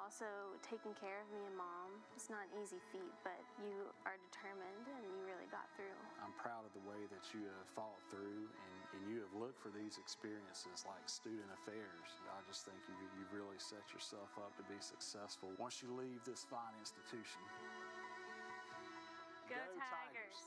also taking care of me and Mom. It's not an easy feat, but you are determined and you really got through. I'm proud of the way that you have fought through and you have looked for these experiences like student affairs. I just think you've really set yourself up to be successful once you leave this fine institution. Go Tigers!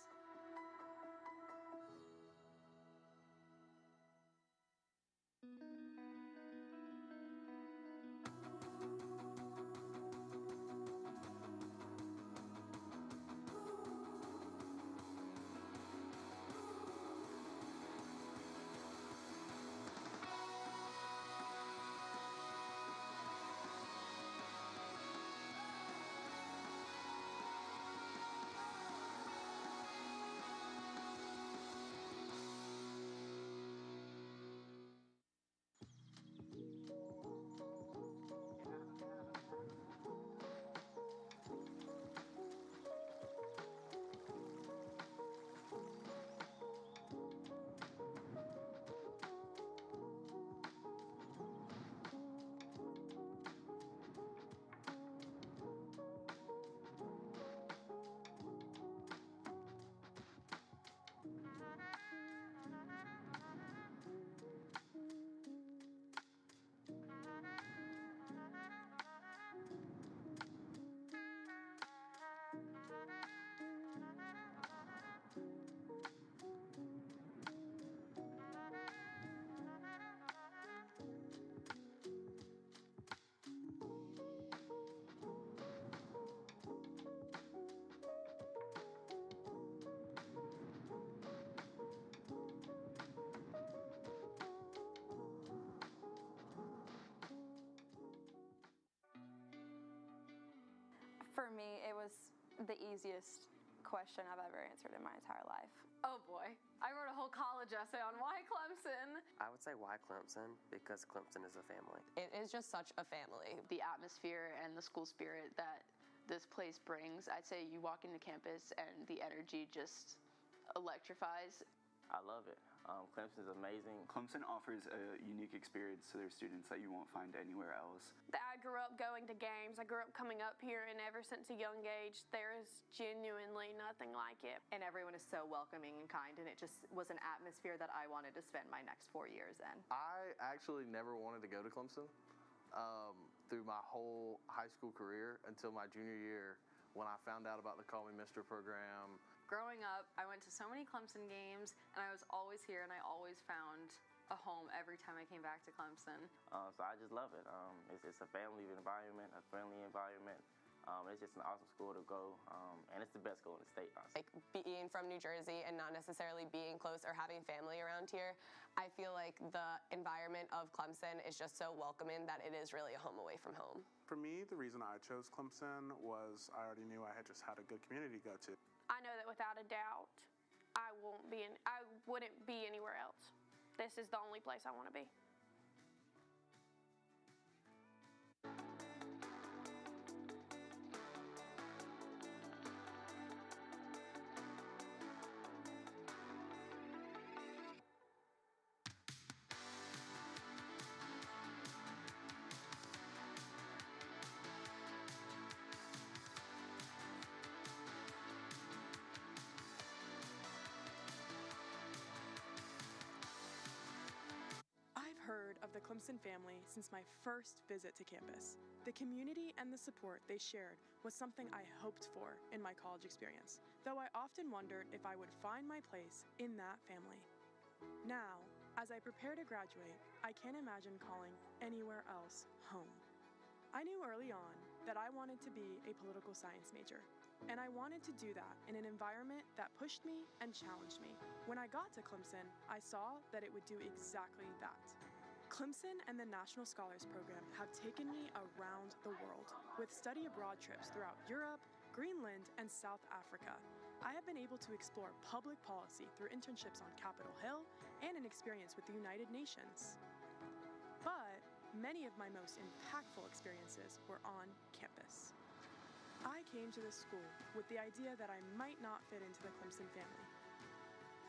For me, it was the easiest question I've ever answered in my entire life. Oh boy, I wrote a whole college essay on why Clemson. I would say why Clemson, because Clemson is a family. It is just such a family. The atmosphere and the school spirit that this place brings, I'd say you walk into campus and the energy just electrifies. I love it. Clemson is amazing. Clemson offers a unique experience to their students that you won't find anywhere else. I grew up going to games. I grew up coming up here, and ever since a young age, there is genuinely nothing like it. And everyone is so welcoming and kind, and it just was an atmosphere that I wanted to spend my next 4 years in. I actually never wanted to go to Clemson through my whole high school career until my junior year when I found out about the Call Me Mister program. Growing up, I went to so many Clemson games, and I was always here, and I always found a home every time I came back to Clemson. So I just love it. It's a family environment, a friendly environment. It's just an awesome school to go, and it's the best school in the state, honestly. Like being from New Jersey and not necessarily being close or having family around here, I feel like the environment of Clemson is just so welcoming that it is really a home away from home. For me, the reason I chose Clemson was I already knew I had just had a good community to go to. I know that without a doubt, I wouldn't be anywhere else. This is the only place I want to be. I've heard of the Clemson family since my first visit to campus. The community and the support they shared was something I hoped for in my college experience, though I often wondered if I would find my place in that family. Now, as I prepare to graduate, I can't imagine calling anywhere else home. I knew early on that I wanted to be a political science major, and I wanted to do that in an environment that pushed me and challenged me. When I got to Clemson, I saw that it would do exactly that. Clemson and the National Scholars Program have taken me around the world with study abroad trips throughout Europe, Greenland, and South Africa. I have been able to explore public policy through internships on Capitol Hill and an experience with the United Nations. But many of my most impactful experiences were on campus. I came to this school with the idea that I might not fit into the Clemson family.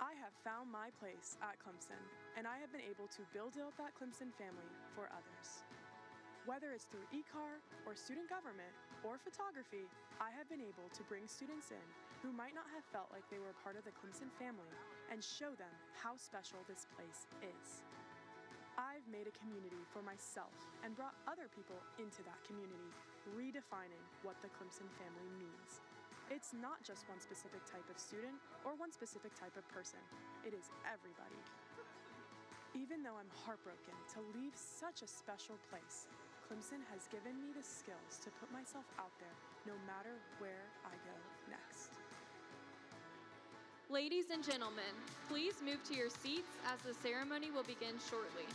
I have found my place at Clemson, and I have been able to build out that Clemson family for others. Whether it's through e-car or student government or photography, I have been able to bring students in who might not have felt like they were part of the Clemson family and show them how special this place is. I've made a community for myself and brought other people into that community, redefining what the Clemson family means. It's not just one specific type of student or one specific type of person. It is everybody. Even though I'm heartbroken to leave such a special place, Clemson has given me the skills to put myself out there no matter where I go next. Ladies and gentlemen, please move to your seats as the ceremony will begin shortly.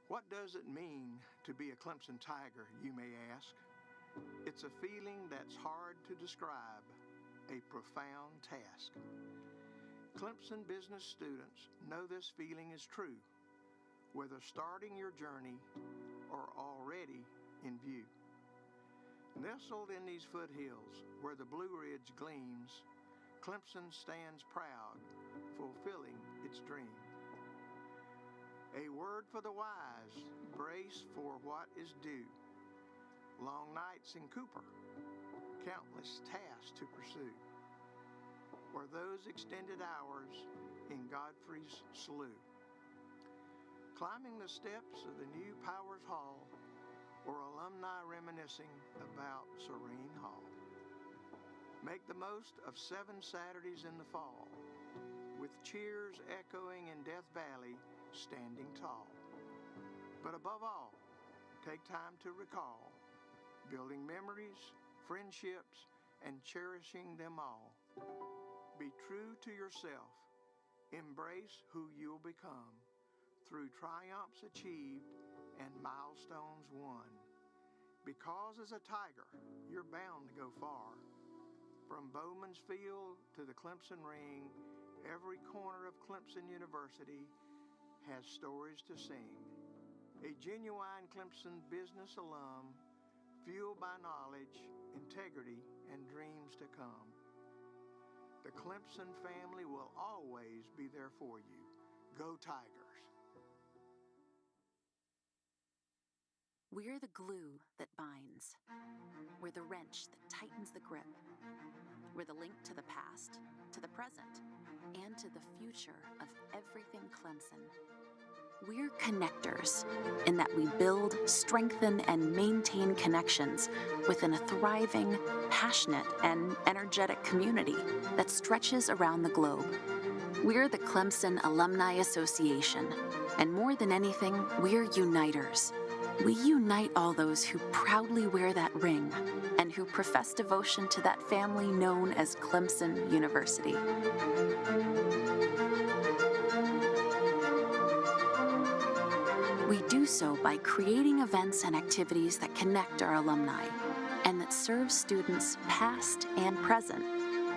What does it mean to be a Clemson Tiger, you may ask? It's a feeling that's hard to describe, a profound task. Clemson business students know this feeling is true, whether starting your journey or already in view. Nestled in these foothills where the Blue Ridge gleams, Clemson stands proud, fulfilling its dream. A word for the wise, brace for what is due. Long nights in Cooper, countless tasks to pursue. Or those extended hours in Godfrey's slough. Climbing the steps of the new Powers Hall, or alumni reminiscing about Serene Hall. Make the most of 7 Saturdays in the fall, with cheers echoing in Death Valley, standing tall. But above all, take time to recall, building memories, friendships, and cherishing them all. Be true to yourself, embrace who you'll become, through triumphs achieved and milestones won. Because as a Tiger, you're bound to go far. From Bowman's Field to the Clemson Ring, every corner of Clemson University has stories to sing. A genuine Clemson business alum, fueled by knowledge, integrity, and dreams to come. The Clemson family will always be there for you. Go Tigers! We're the glue that binds. We're the wrench that tightens the grip. We're the link to the past, to the present, and to the future of everything Clemson. We're connectors in that we build, strengthen, and maintain connections within a thriving, passionate, and energetic community that stretches around the globe. We're the Clemson Alumni Association, and more than anything, we're uniters. We unite all those who proudly wear that ring and who profess devotion to that family known as Clemson University. We do so by creating events and activities that connect our alumni and that serve students past and present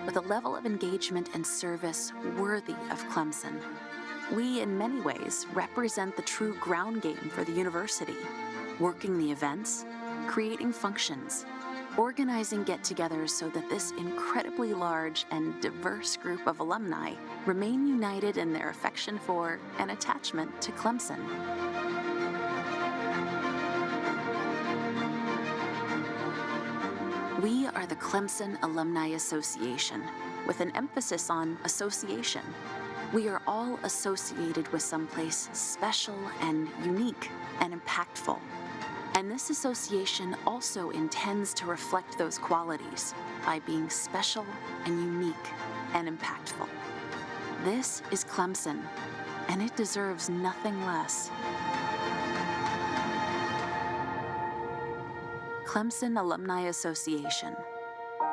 with a level of engagement and service worthy of Clemson. We, in many ways, represent the true ground game for the university, working the events, creating functions, organizing get-togethers so that this incredibly large and diverse group of alumni remain united in their affection for and attachment to Clemson. We are the Clemson Alumni Association, with an emphasis on association. We are all associated with someplace special and unique and impactful. And this association also intends to reflect those qualities by being special and unique and impactful. This is Clemson, and it deserves nothing less. Clemson Alumni Association.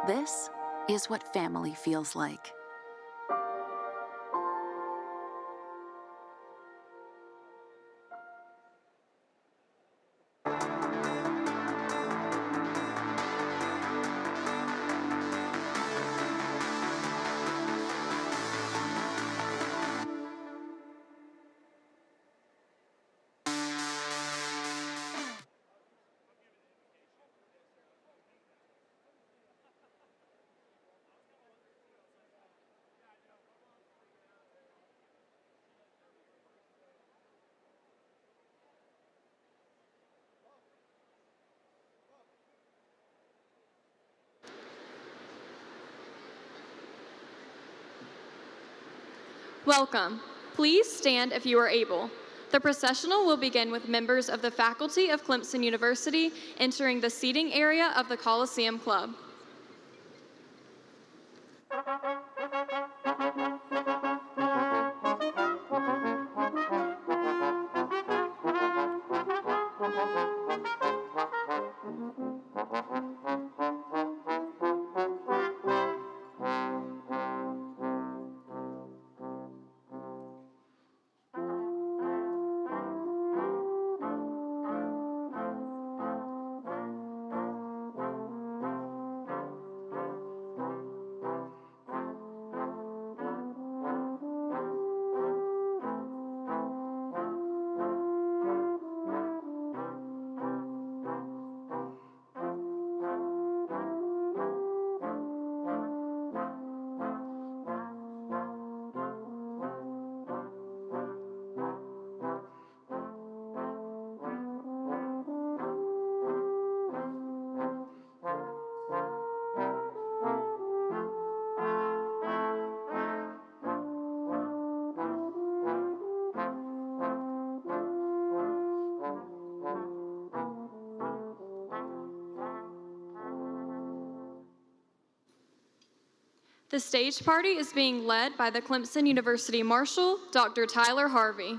This is what family feels like. Welcome. Please stand if you are able. The processional will begin with members of the faculty of Clemson University entering the seating area of the Coliseum Club. The stage party is being led by the Clemson University Marshal, Dr. Tyler Harvey.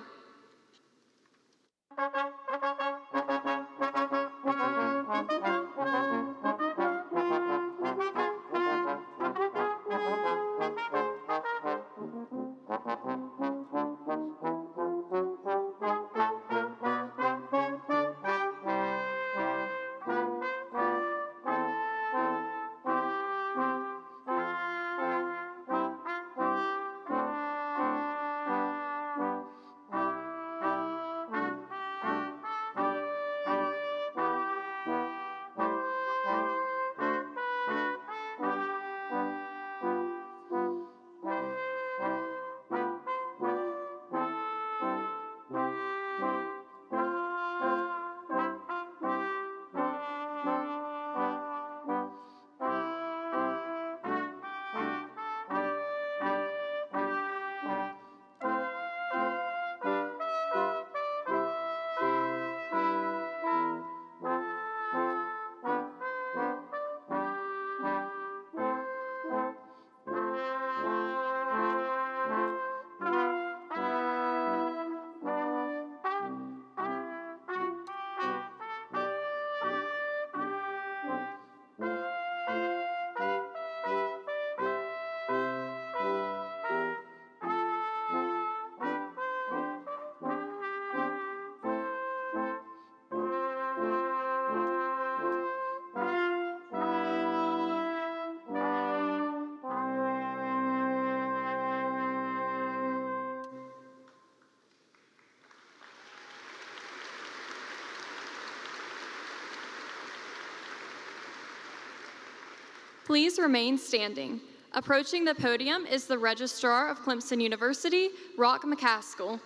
Please remain standing. Approaching the podium is the Registrar of Clemson University, Rock McCaskill.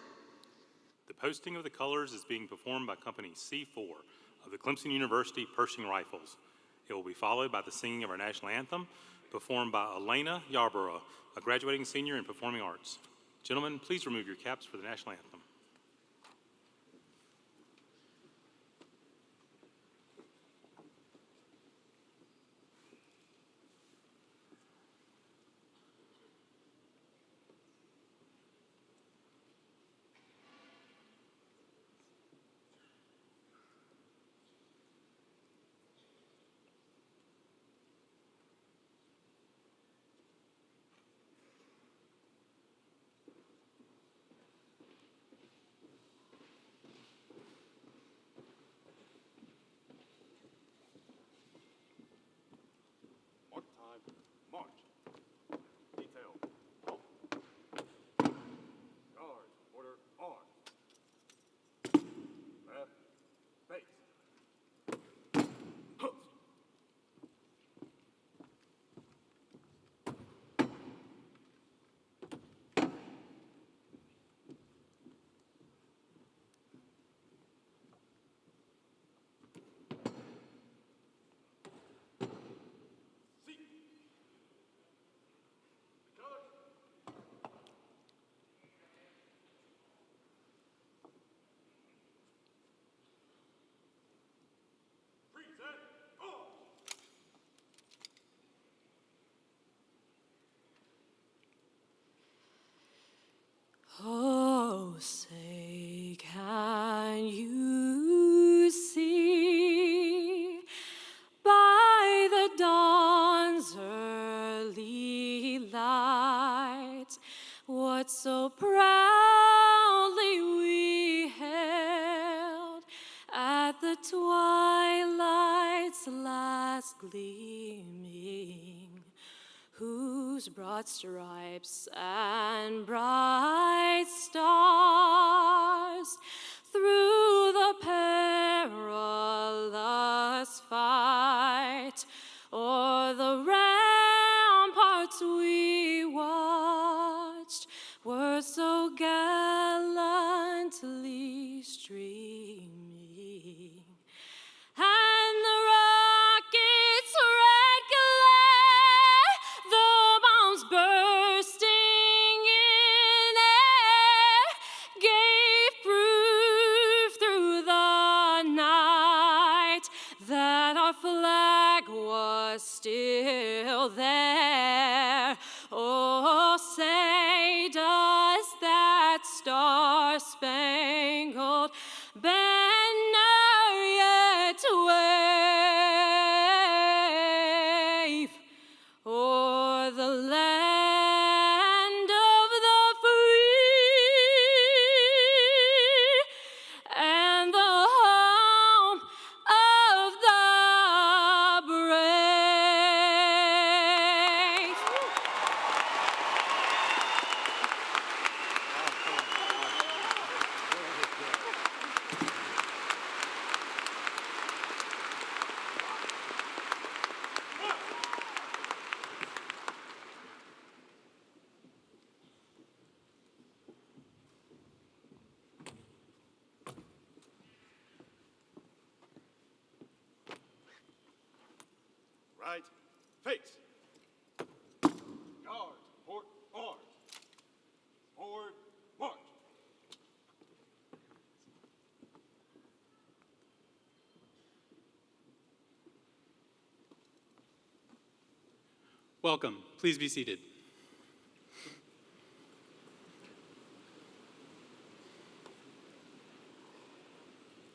The posting of the colors is being performed by Company C4 of the Clemson University Pershing Rifles. It will be followed by the singing of our national anthem, performed by Elena Yarborough, a graduating senior in performing arts. Gentlemen, please remove your caps for the national anthem. light, what so proudly we held at the twilight's last gleaming, whose broad stripes and bright stars through the perilous fight o'er the ramparts we watched were so gallantly streaming, and the rocket's red glare, the bombs bursting in air, gave proof through the night that our flag was still there. Oh, say does that star-spangled banner yet wave o'er the land of the free and the home of the brave? Right, face. Guards, port arms. Forward, march. Welcome. Please be seated.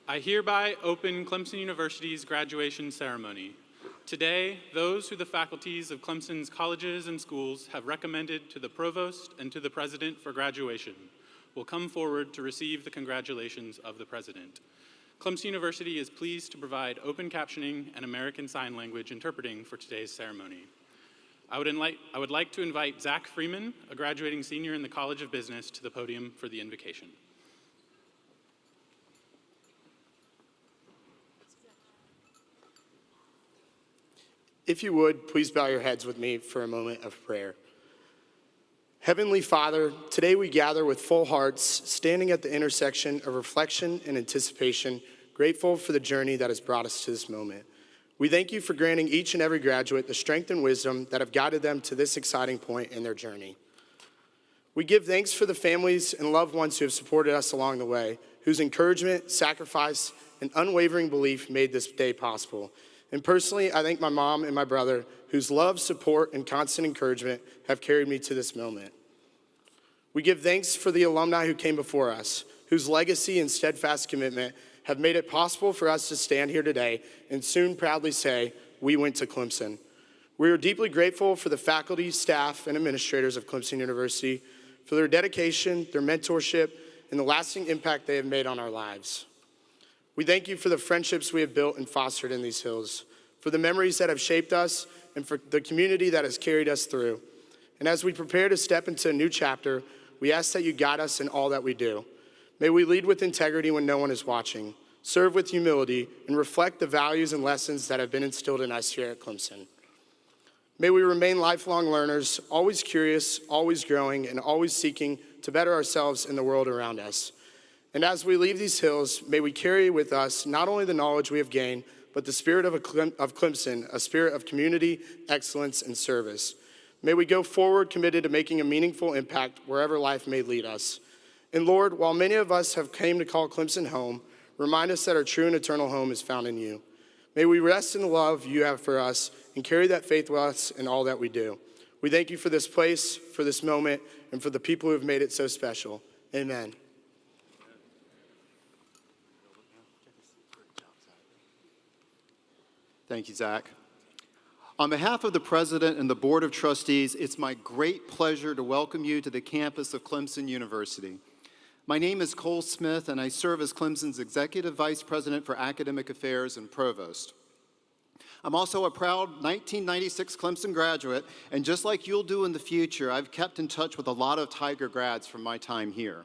I hereby open Clemson University's graduation ceremony. Today, those who the faculties of Clemson's colleges and schools have recommended to the provost and to the president for graduation will come forward to receive the congratulations of the president. Clemson University is pleased to provide open captioning and American Sign Language interpreting for today's ceremony. I would like to invite Zach Freeman, a graduating senior in the College of Business, to the podium for the invocation. If you would, please bow your heads with me for a moment of prayer. Heavenly Father, today we gather with full hearts, standing at the intersection of reflection and anticipation, grateful for the journey that has brought us to this moment. We thank you for granting each and every graduate the strength and wisdom that have guided them to this exciting point in their journey. We give thanks for the families and loved ones who have supported us along the way, whose encouragement, sacrifice, and unwavering belief made this day possible. And personally, I thank my mom and my brother, whose love, support, and constant encouragement have carried me to this moment. We give thanks for the alumni who came before us, whose legacy and steadfast commitment have made it possible for us to stand here today and soon proudly say, we went to Clemson. We are deeply grateful for the faculty, staff, and administrators of Clemson University for their dedication, their mentorship, and the lasting impact they have made on our lives. We thank you for the friendships we have built and fostered in these hills, for the memories that have shaped us, and for the community that has carried us through. And as we prepare to step into a new chapter, we ask that you guide us in all that we do. May we lead with integrity when no one is watching, serve with humility, and reflect the values and lessons that have been instilled in us here at Clemson. May we remain lifelong learners, always curious, always growing, and always seeking to better ourselves in the world around us. And as we leave these hills, may we carry with us not only the knowledge we have gained, but the spirit of Clemson, a spirit of community, excellence, and service. May we go forward committed to making a meaningful impact wherever life may lead us. And Lord, while many of us have came to call Clemson home, remind us that our true and eternal home is found in you. May we rest in the love you have for us and carry that faith with us in all that we do. We thank you for this place, for this moment, and for the people who have made it so special. Amen. Thank you, Zach. On behalf of the President and the Board of Trustees, it's my great pleasure to welcome you to the campus of Clemson University. My name is Cole Smith, and I serve as Clemson's Executive Vice President for Academic Affairs and Provost. I'm also a proud 1996 Clemson graduate, and just like you'll do in the future, I've kept in touch with a lot of Tiger grads from my time here.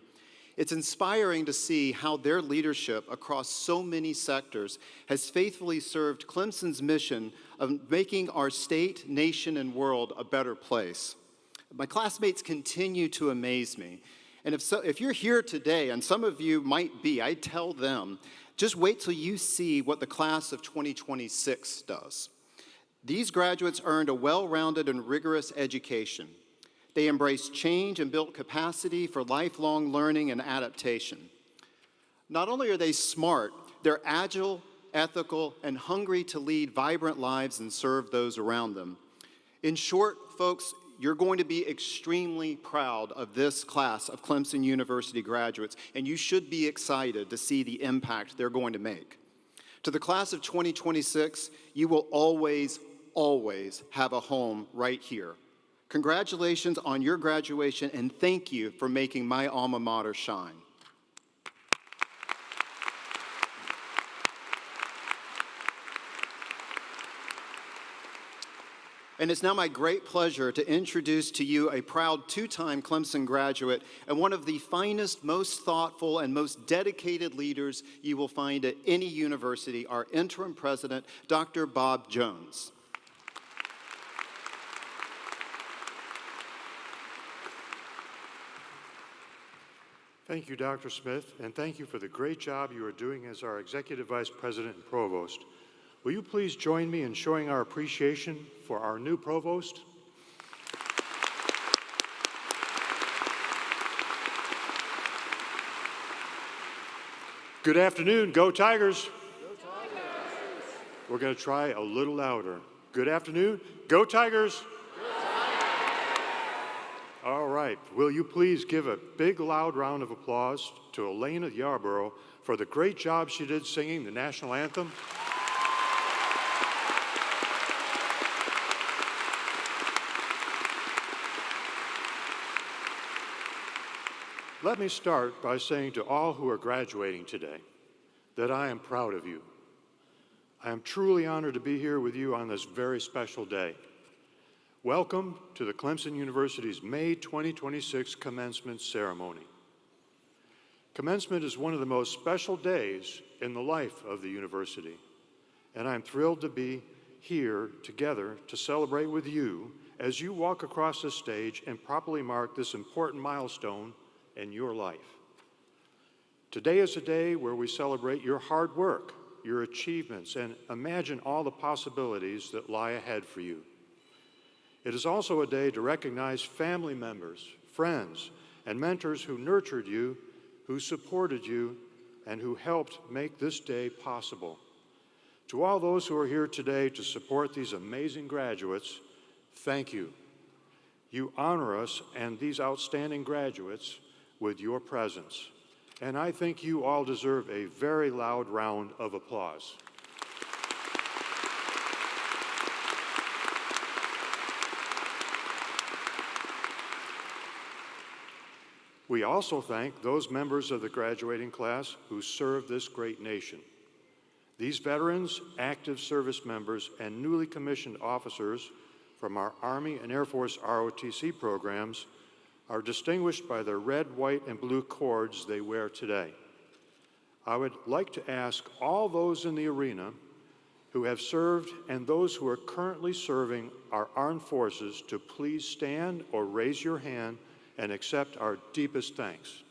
It's inspiring to see how their leadership across so many sectors has faithfully served Clemson's mission of making our state, nation, and world a better place. My classmates continue to amaze me. And if you're here today, and some of you might be, I tell them, just wait till you see what the class of 2026 does. These graduates earned a well-rounded and rigorous education. They embraced change and built capacity for lifelong learning and adaptation. Not only are they smart, they're agile, ethical, and hungry to lead vibrant lives and serve those around them. In short, folks, you're going to be extremely proud of this class of Clemson University graduates, and you should be excited to see the impact they're going to make. To the class of 2026, you will always, always have a home right here. Congratulations on your graduation, and thank you for making my alma mater shine. And it's now my great pleasure to introduce to you a proud two-time Clemson graduate and one of the finest, most thoughtful, and most dedicated leaders you will find at any university, our interim president, Dr. Bob Jones. Thank you, Dr. Smith, and thank you for the great job you are doing as our Executive Vice President and Provost. Will you please join me in showing our appreciation for our new Provost? Good afternoon, go Tigers! Go Tigers! We're going to try a little louder. Good afternoon, go Tigers! All right, will you please give a big, loud round of applause to Elena Yarborough for the great job she did singing the national anthem? Let me start by saying to all who are graduating today that I am proud of you. I am truly honored to be here with you on this very special day. Welcome to the Clemson University's May 2026 commencement ceremony. Commencement is one of the most special days in the life of the university, and I'm thrilled to be here together to celebrate with you as you walk across the stage and properly mark this important milestone in your life. Today is a day where we celebrate your hard work, your achievements, and imagine all the possibilities that lie ahead for you. It is also a day to recognize family members, friends, and mentors who nurtured you, who supported you, and who helped make this day possible. To all those who are here today to support these amazing graduates, thank you. You honor us and these outstanding graduates with your presence. And I think you all deserve a very loud round of applause. We also thank those members of the graduating class who serve this great nation. These veterans, active service members, and newly commissioned officers from our Army and Air Force ROTC programs are distinguished by the red, white, and blue cords they wear today. I would like to ask all those in the arena who have served and those who are currently serving our armed forces to please stand or raise your hand and accept our deepest thanks.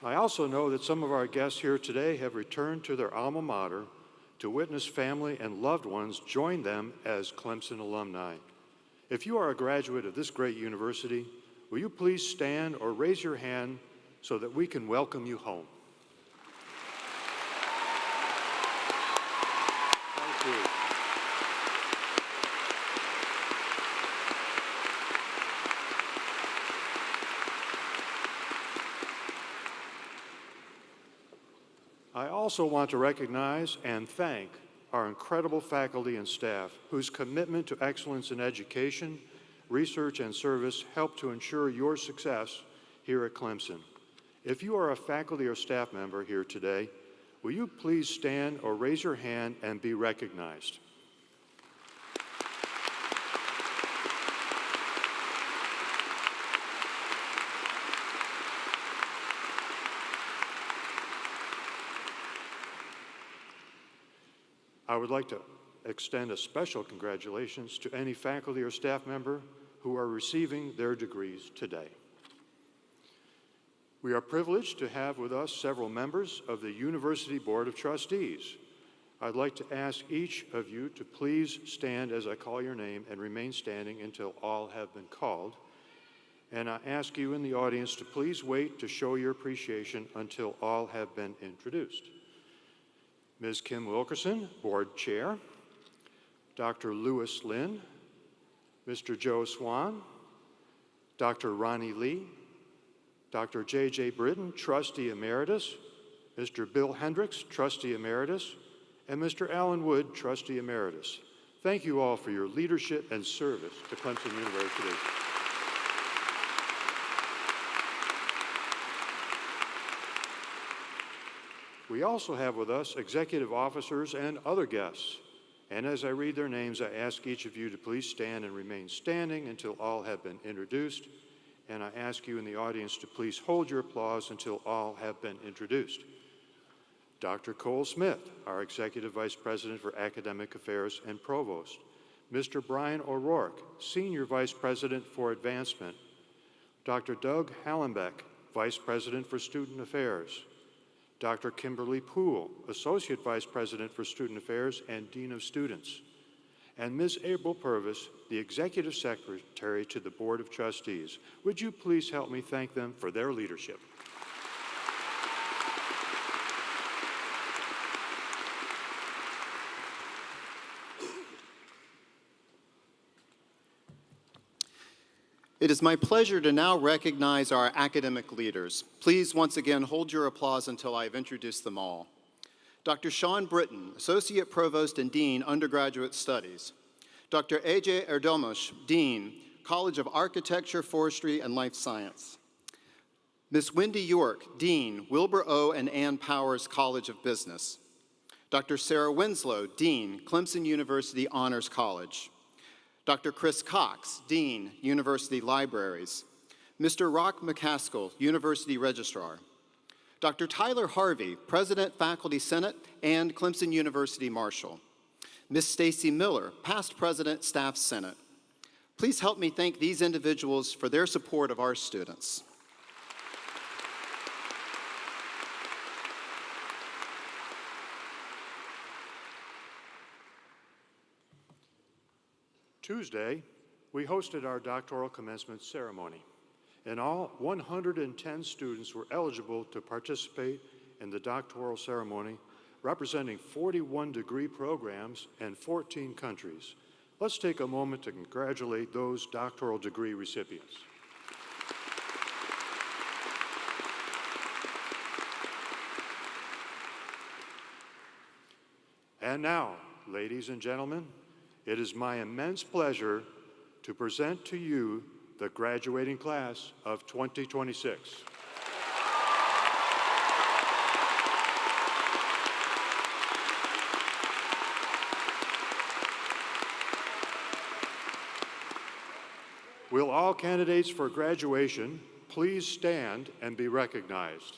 I also know that some of our guests here today have returned to their alma mater to witness family and loved ones join them as Clemson alumni. If you are a graduate of this great university, will you please stand or raise your hand so that we can welcome you home? I also want to recognize and thank our incredible faculty and staff whose commitment to excellence in education, research, and service help to ensure your success here at Clemson. If you are a faculty or staff member here today, will you please stand or raise your hand and be recognized? I would like to extend a special congratulations to any faculty or staff member who are receiving their degrees today. We are privileged to have with us several members of the University Board of Trustees. I'd like to ask each of you to please stand as I call your name and remain standing until all have been called. And I ask you in the audience to please wait to show your appreciation until all have been introduced. Ms. Kim Wilkerson, Board Chair, Dr. Lewis Lynn, Mr. Joe Swan, Dr. Ronnie Lee, Dr. J.J. Britton, Trustee Emeritus, Mr. Bill Hendricks, Trustee Emeritus, and Mr. Alan Wood, Trustee Emeritus. Thank you all for your leadership and service to Clemson University. We also have with us executive officers and other guests. And as I read their names, I ask each of you to please stand and remain standing until all have been introduced. And I ask you in the audience to please hold your applause until all have been introduced. Dr. Cole Smith, our Executive Vice President for Academic Affairs and Provost. Mr. Brian O'Rourke, Senior Vice President for Advancement. Dr. Doug Hallenbeck, Vice President for Student Affairs. Dr. Kimberly Poole, Associate Vice President for Student Affairs and Dean of Students. And Ms. April Purvis, the Executive Secretary to the Board of Trustees. Would you please help me thank them for their leadership? It is my pleasure to now recognize our academic leaders. Please once again hold your applause until I have introduced them all. Dr. Sean Britton, Associate Provost and Dean, Undergraduate Studies. Dr. A.J. Erdomus, Dean, College of Architecture, Forestry, and Life Science. Ms. Wendy York, Dean, Wilbur O. and Ann Powers College of Business. Dr. Sarah Winslow, Dean, Clemson University Honors College. Dr. Chris Cox, Dean, University Libraries. Mr. Rock McCaskill, University Registrar. Dr. Tyler Harvey, President, Faculty Senate, and Clemson University Marshal. Ms. Stacy Miller, Past President, Staff Senate. Please help me thank these individuals for their support of our students. Tuesday, we hosted our doctoral commencement ceremony. In all, 110 students were eligible to participate in the doctoral ceremony, representing 41 degree programs and 14 countries. Let's take a moment to congratulate those doctoral degree recipients. And now, ladies and gentlemen, it is my immense pleasure to present to you the graduating class of 2026. Will all candidates for graduation please stand and be recognized?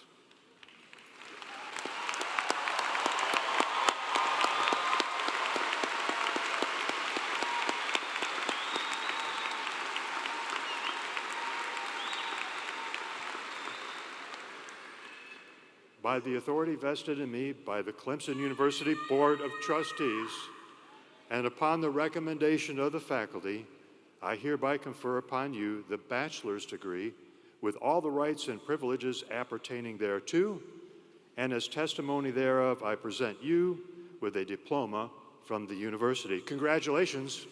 By the authority vested in me by the Clemson University Board of Trustees, and upon the recommendation of the faculty, I hereby confer upon you the bachelor's degree with all the rights and privileges appertaining thereto, and as testimony thereof, I present you with a diploma from the university. Congratulations.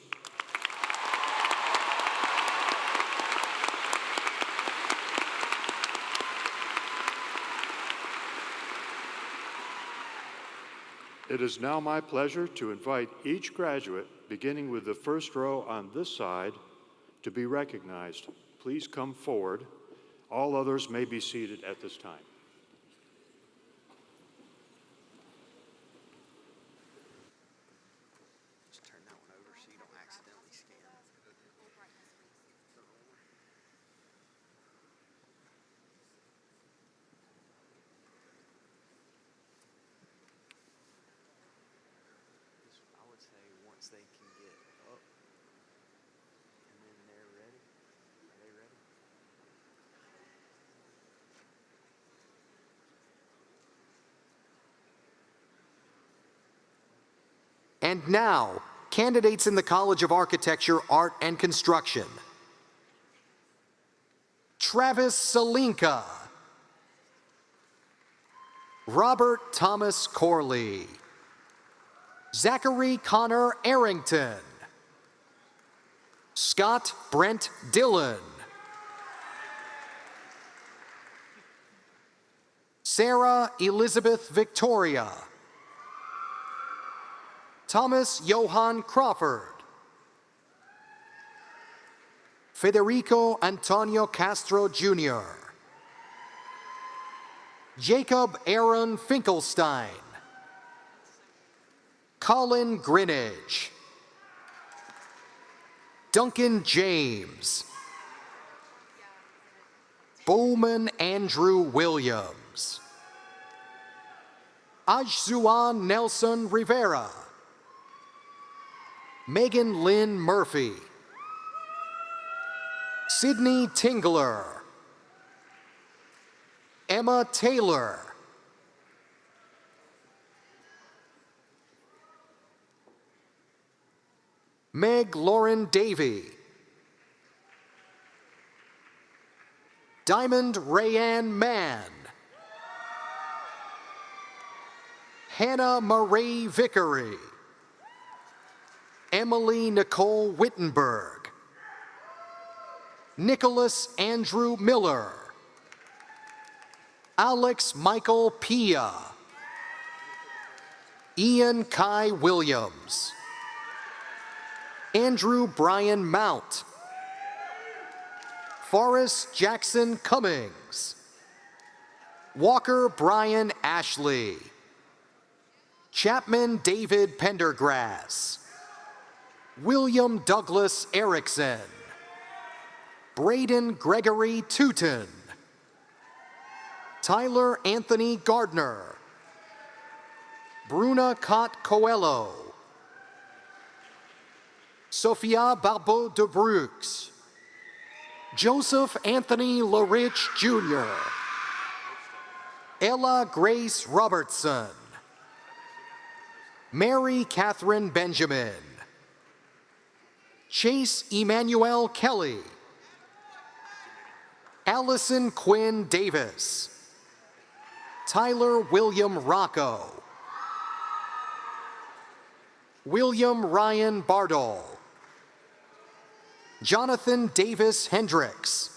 It is now my pleasure to invite each graduate, beginning with the first row on this side, to be recognized. Please come forward. All others may be seated at this time. They can get up and then they're ready. Are they ready? And now, candidates in the College of Architecture, Art, and Construction. Travis Salinka. Robert Thomas Corley. Zachary Connor Arrington. Scott Brent Dillon. Sarah Elizabeth Victoria. Thomas Johann Crawford. Federico Antonio Castro Jr. Jacob Aaron Finkelstein. Colin Greenidge. Duncan James. Bowman Andrew Williams. Ajzuan Nelson Rivera. Megan Lynn Murphy. Sydney Tingler. Emma Taylor. Meg Lauren Davey. Diamond Rayanne Mann. Hannah Marie Vickery. Emily Nicole Wittenberg. Nicholas Andrew Miller. Alex Michael Pia. Ian Kai Williams. Andrew Brian Mount. Forrest Jackson Cummings. Walker Brian Ashley. Chapman David Pendergrass. William Douglas Erickson. Braden Gregory Tootin. Tyler Anthony Gardner. Bruna Cott Coelho. Sophia Barbeau de Brooks. Joseph Anthony LaRich Jr. Ella Grace Robertson. Mary Catherine Benjamin. Chase Emmanuel Kelly. Allison Quinn Davis. Tyler William Rocco. William Ryan Bardol. Jonathan Davis Hendricks.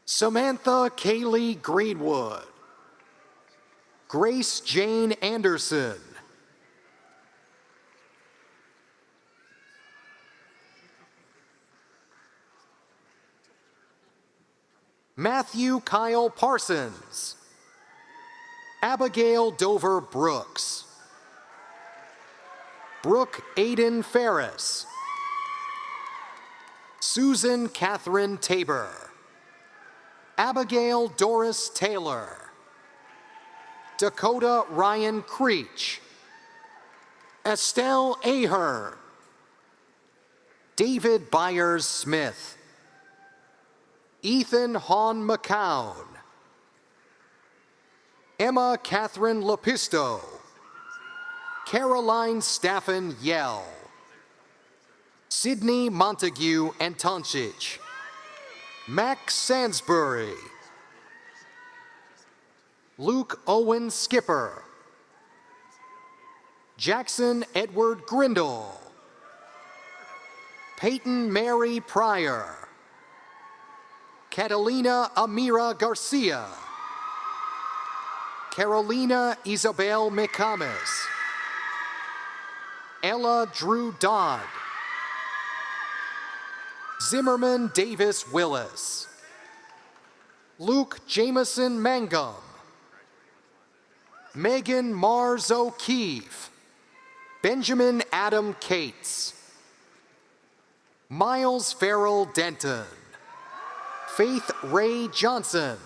Samantha Kaylee Greenwood. Grace Jane Anderson. Matthew Kyle Parsons. Abigail Dover Brooks. Brooke Aiden Ferris. Susan Catherine Tabor. Abigail Doris Taylor. Dakota Ryan Creech. Estelle Ahern. David Byers Smith. Ethan Hahn McCown. Emma Catherine Lepisto. Caroline Staffen Yell. Sydney Montague Antoncic. Max Sansbury. Luke Owen Skipper. Jackson Edward Grindle. Peyton Mary Pryor. Catalina Amira Garcia. Carolina Isabel McCamas. Ella Drew Dodd. Zimmerman Davis Willis. Luke Jameson Mangum. Megan Mars O'Keefe. Benjamin Adam Cates. Miles Farrell Denton. Faith Ray Johnson.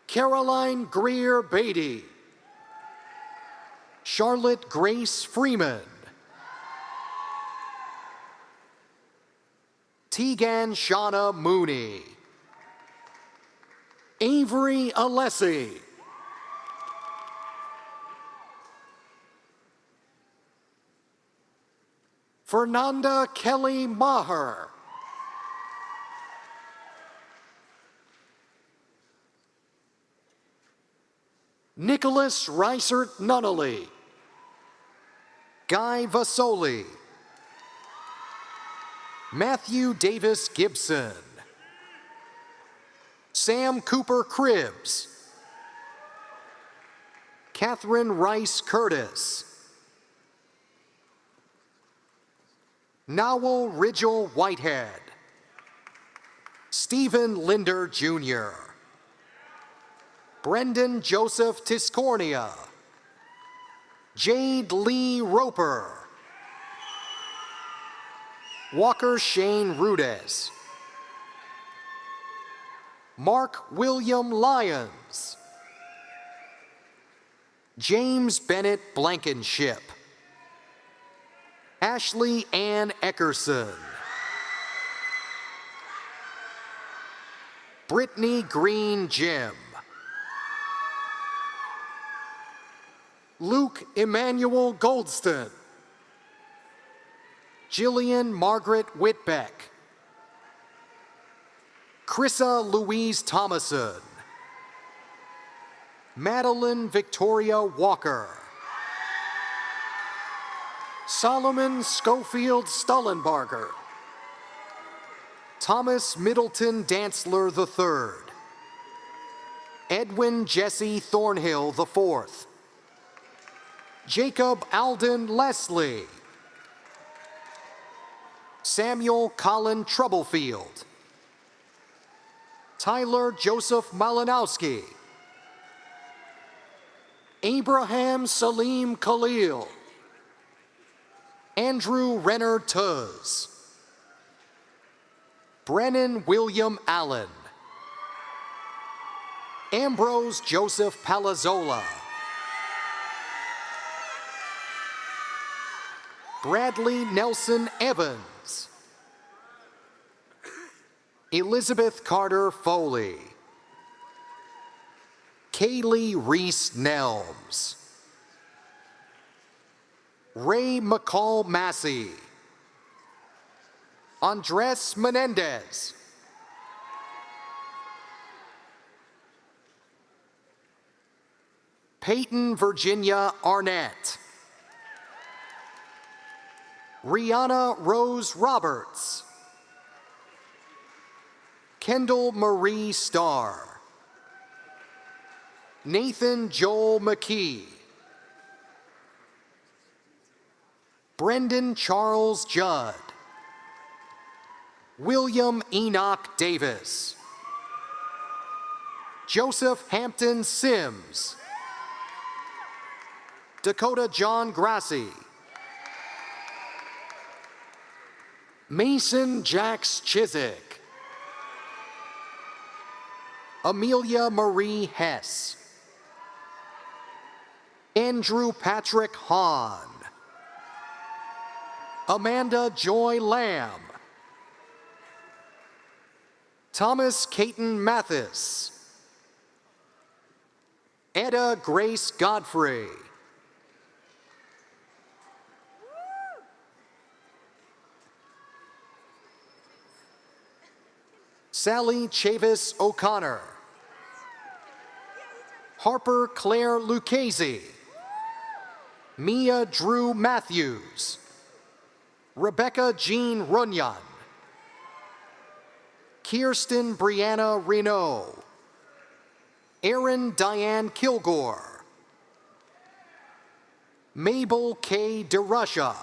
Caroline Greer Beatty. Charlotte Grace Freeman. Tegan Shauna Mooney. Avery Alessi. Fernanda Kelly Maher. Nicholas Reisert Nunnally. Guy Vasoli. Matthew Davis Gibson. Sam Cooper Cribbs. Catherine Rice Curtis. Nowell Ridgel Whitehead. Stephen Linder Jr. Brendan Joseph Tiscornia. Jade Lee Roper. Walker Shane Rudess. Mark William Lyons. James Bennett Blankenship. Ashley Ann Eckerson. Brittany Green Jim. Luke Emmanuel Goldston. Jillian Margaret Whitbeck. Chrissa Louise Thomason. Madeline Victoria Walker. Solomon Schofield Stullenbarger. Thomas Middleton Dantzler III. Edwin Jesse Thornhill IV. Jacob Alden Leslie. Samuel Colin Troublefield. Tyler Joseph Malinowski. Abraham Salim Khalil. Andrew Renner Tuz. Brennan William Allen. Ambrose Joseph Palazzola. Bradley Nelson Evans. Elizabeth Carter Foley. Kaylee Reese Nelms. Ray McCall Massey. Andres Menendez. Peyton Virginia Arnett. Rihanna Rose Roberts. Kendall Marie Starr. Nathan Joel McKee. Brendan Charles Judd. William Enoch Davis. Joseph Hampton Sims. Dakota John Grassi. Mason Jax Chiswick. Amelia Marie Hess. Andrew Patrick Hahn. Amanda Joy Lamb. Thomas Caton Mathis. Etta Grace Godfrey. Sally Chavis O'Connor. Harper Claire Lucchese. Mia Drew Matthews. Rebecca Jean Runyon. Kirsten Brianna Renault. Erin Diane Kilgore. Mabel K. DeRusha,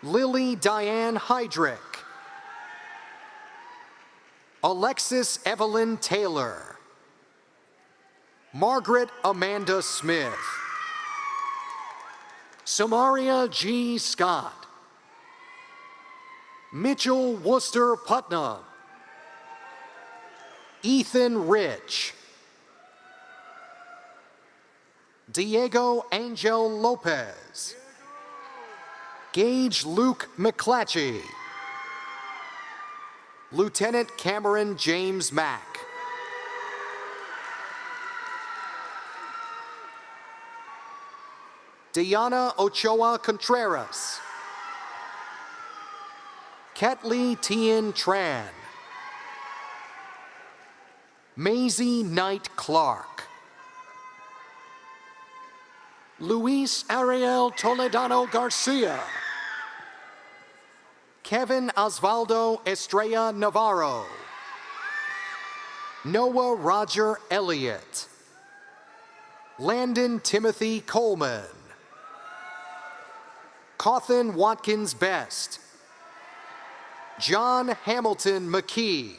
Lily Diane Heydrich, Alexis Evelyn Taylor, Margaret Amanda Smith, Samaria G. Scott, Mitchell Worcester Putnam, Ethan Rich, Diego Angel Lopez, Gage Luke McClatchy, Lieutenant Cameron James Mack, Diana Ochoa Contreras, Ketley Tien Tran, Maisie Knight Clark, Luis Ariel Toledano Garcia, Kevin Osvaldo Estrella Navarro, Noah Roger Elliott, Landon Timothy Coleman, Cawthon Watkins Best, John Hamilton McKee,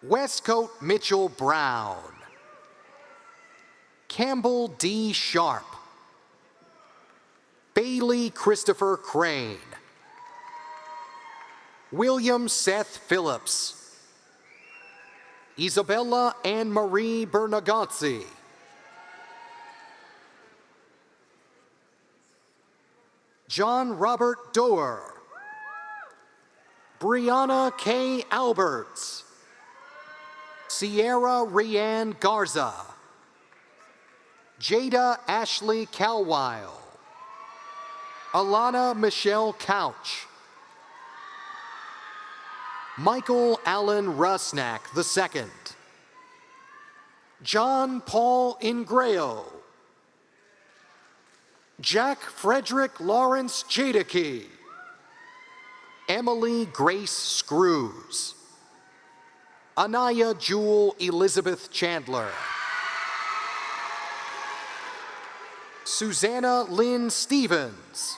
Westcote Mitchell Brown, Campbell D. Sharp, Bailey Christopher Crane, William Seth Phillips, Isabella Anne Marie Bernagazzi, John Robert Doer, Brianna K. Alberts, Sierra Rianne Garza, Jada Ashley Calwile, Alana Michelle Couch, Michael Allen Rusnak II, John Paul Ingrao, Jack Frederick Lawrence Jadaki, Emily Grace Screws, Anaya Jewel Elizabeth Chandler, Susanna Lynn Stevens,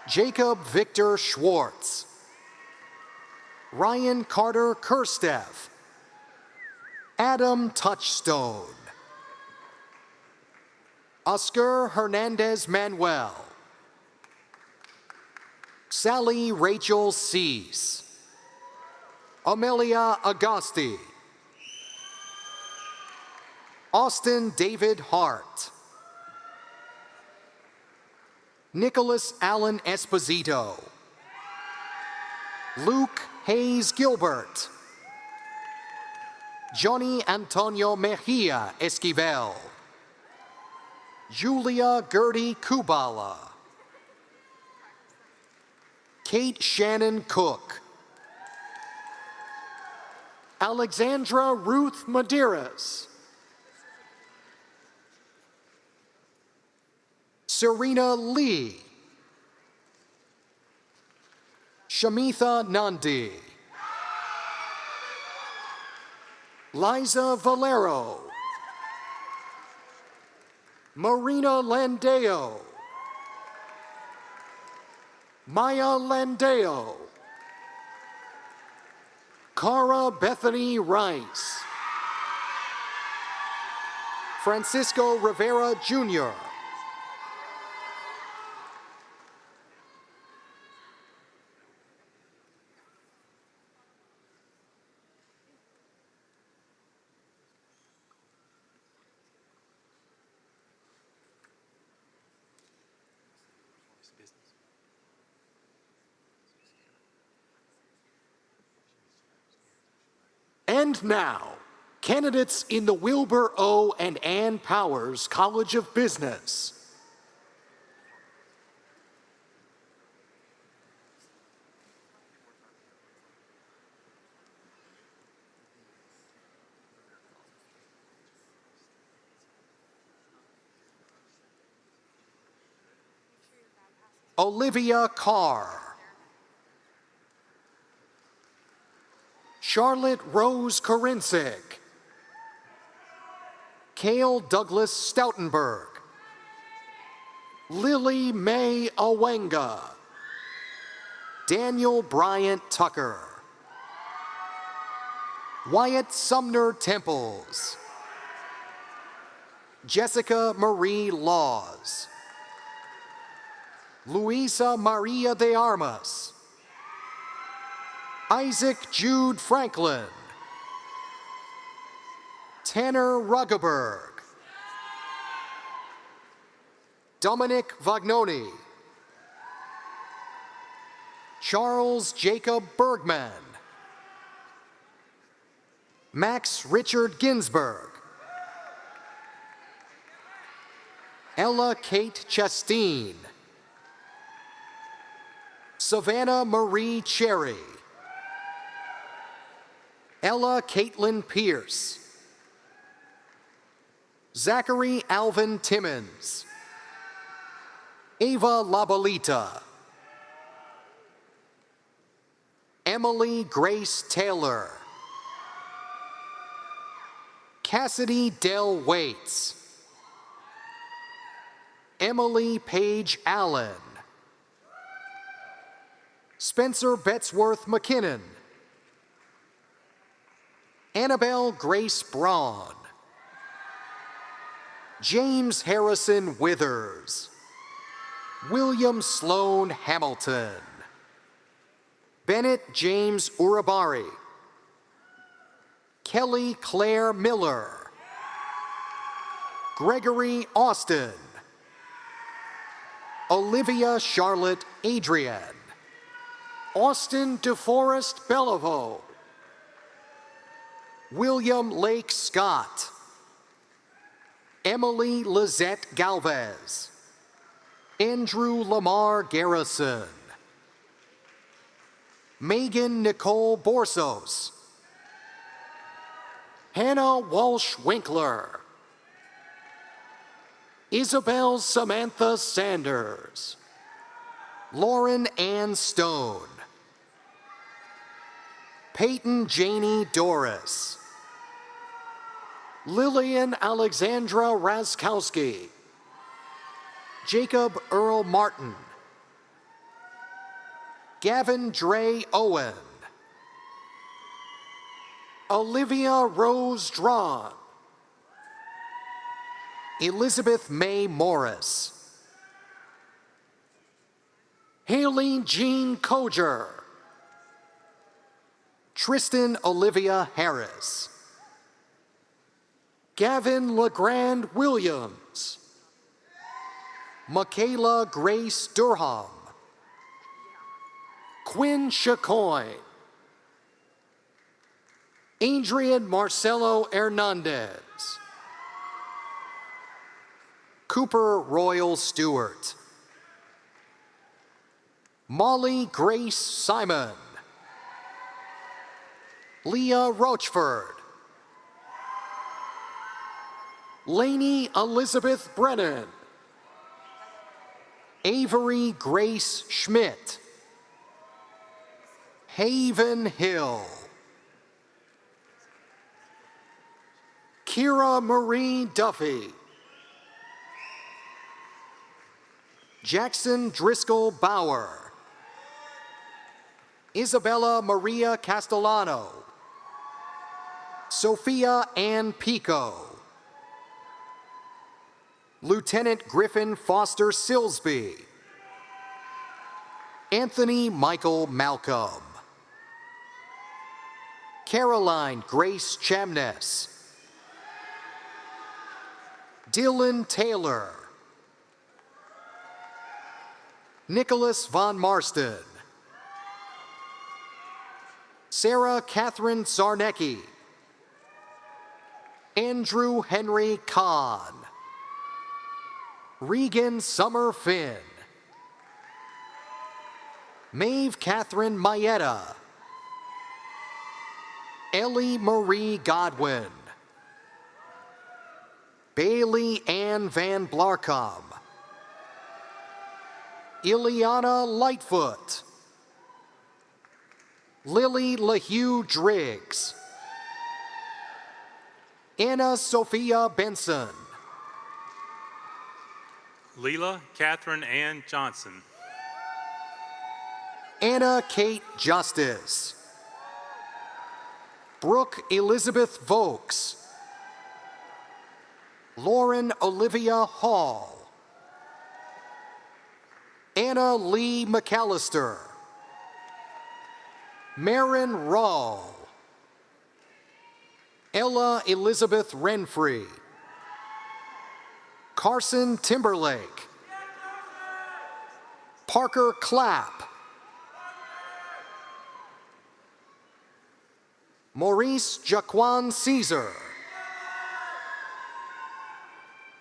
Jacob Victor Schwartz, Ryan Carter Kirsteff, Adam Touchstone, Oscar Hernandez Manuel, Sally Rachel Cease, Amelia Agosti, Austin David Hart, Nicholas Allen Esposito, Luke Hayes Gilbert, Johnny Antonio Mejia Esquivel, Julia Gertie Kubala, Kate Shannon Cook, Alexandra Ruth Medeiros, Serena Lee, Shamitha Nandi, Liza Valero, Marina Landeo, Maya Landeo, Cara Bethany Rice, Francisco Rivera Jr., and now, candidates in the Wilbur O. and Ann Powers College of Business. Olivia Carr, Charlotte Rose Korincik, Mikhail Douglas Stoutenberg, Lily Mae Awenga, Daniel Bryant Tucker, Wyatt Sumner Temples, Jessica Marie Laws, Luisa Maria de Armas, Isaac Jude Franklin, Tanner Ruggeberg, Dominic Vagnoni, Charles Jacob Bergman, Max Richard Ginsberg, Ella Kate Chasteen, Savannah Marie Cherry, Ella Caitlin Pierce, Zachary Alvin Timmons, Ava Labalita, Emily Grace Taylor, Cassidy Dell Waits, Emily Page Allen, Spencer Betzworth McKinnon, Annabelle Grace Braun, James Harrison Withers, William Sloan Hamilton, Bennett James Urabari, Kelly Claire Miller, Gregory Austin, Olivia Charlotte Adrian, Austin DeForest Beliveau, William Lake Scott, Emily Lizette Galvez, Andrew Lamar Garrison, Megan Nicole Borsos, Hannah Walsh Winkler, Isabel Samantha Sanders, Lauren Ann Stone, Peyton Janie Doris, Lillian Alexandra Raskowski, Jacob Earl Martin, Gavin Dre Owen, Olivia Rose Drawn, Elizabeth May Morris, Haley Jean Koger, Tristan Olivia Harris, Gavin LeGrand Williams, Michaela Grace Durham, Quinn Chacoin, Adrian Marcelo Hernandez, Cooper Royal Stewart, Molly Grace Simon, Leah Rochford, Lainey Elizabeth Brennan, Avery Grace Schmidt, Haven Hill, Kira Marie Duffy, Jackson Driscoll Bauer, Isabella Maria Castellano, Sophia Ann Pico, Lieutenant Griffin Foster Silsby, Anthony Michael Malcolm, Caroline Grace Chamness, Dylan Taylor, Nicholas Von Marston, Sarah Catherine Zarnecki, Andrew Henry Kahn, Regan Summer Finn, Maeve Catherine Mayetta, Ellie Marie Godwin, Bailey Ann Van Blarcom, Ileana Lightfoot, Lily LaHue Driggs, Anna Sophia Benson. Leela Catherine Ann Johnson. Anna Kate Justice. Brooke Elizabeth Vokes. Lauren Olivia Hall. Anna Lee McAllister. Marin Rawl. Ella Elizabeth Renfree. Carson Timberlake. Parker Clapp. Maurice Jaquan Caesar.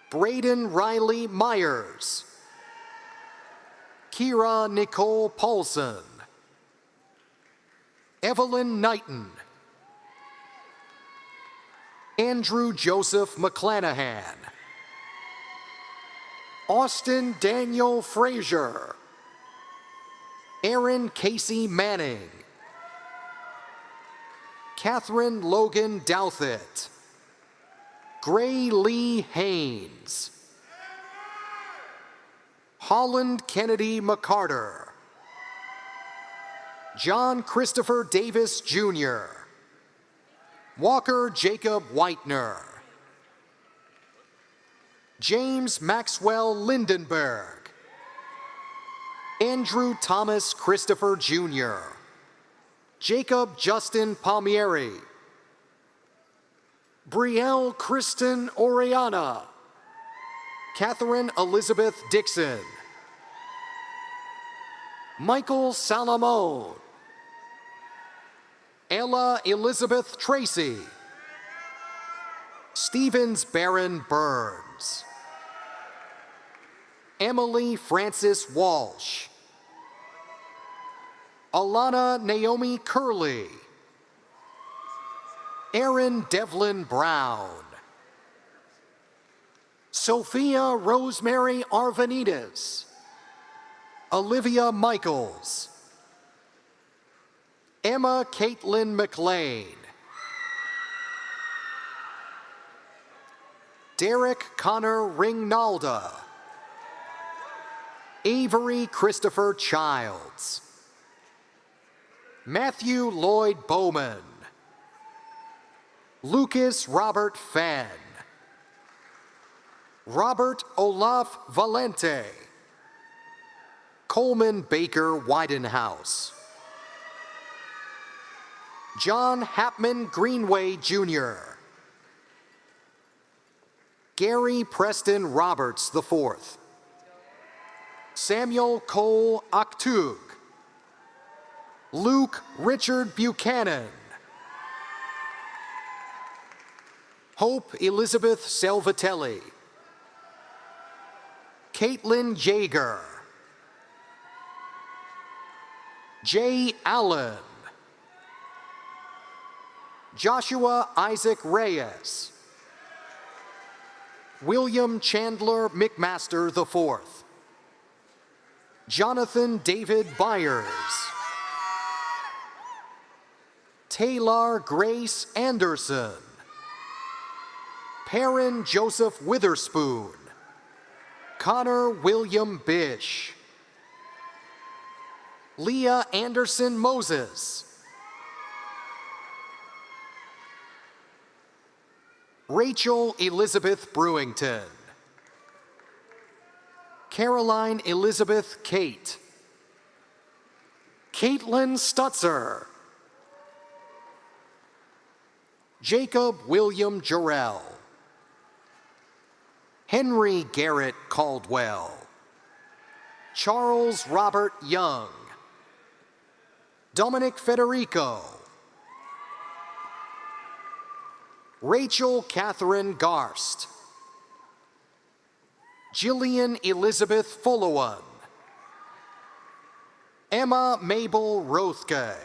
Braden Riley Myers. Kira Nicole Paulson. Evelyn Knighton. Andrew Joseph McClanahan. Austin Daniel Frazier. Aaron Casey Manning. Catherine Logan Douthit. Gray Lee Haynes. Holland Kennedy McCarter. John Christopher Davis Jr. Walker Jacob Whitener. James Maxwell Lindenberg. Andrew Thomas Christopher Jr. Jacob Justin Palmieri. Brielle Kristen Oriana. Catherine Elizabeth Dixon. Michael Salamone. Ella Elizabeth Tracy. Stevens Baron Burns. Emily Francis Walsh. Alana Naomi Curley. Aaron Devlin Brown. Sophia Rosemary Arvanites. Olivia Michaels. Emma Caitlin McLean. Derek Connor Ringnalda. Avery Christopher Childs. Matthew Lloyd Bowman. Lucas Robert Fenn. Robert Olaf Valente. Coleman Baker Widenhouse. John Hapman Greenway Jr. Gary Preston Roberts IV. Samuel Cole Aktug. Luke Richard Buchanan. Hope Elizabeth Salvatelli. Caitlin Jaeger. Jay Allen. Joshua Isaac Reyes. William Chandler McMaster IV. Jonathan David Byers. Taylor Grace Anderson. Perrin Joseph Witherspoon. Connor William Bish. Leah Anderson Moses. Rachel Elizabeth Brewington. Caroline Elizabeth Kate. Caitlin Stutzer. Jacob William Jarrell. Henry Garrett Caldwell. Charles Robert Young. Dominic Federico. Rachel Catherine Garst. Jillian Elizabeth Fullowan. Emma Mabel Rothke.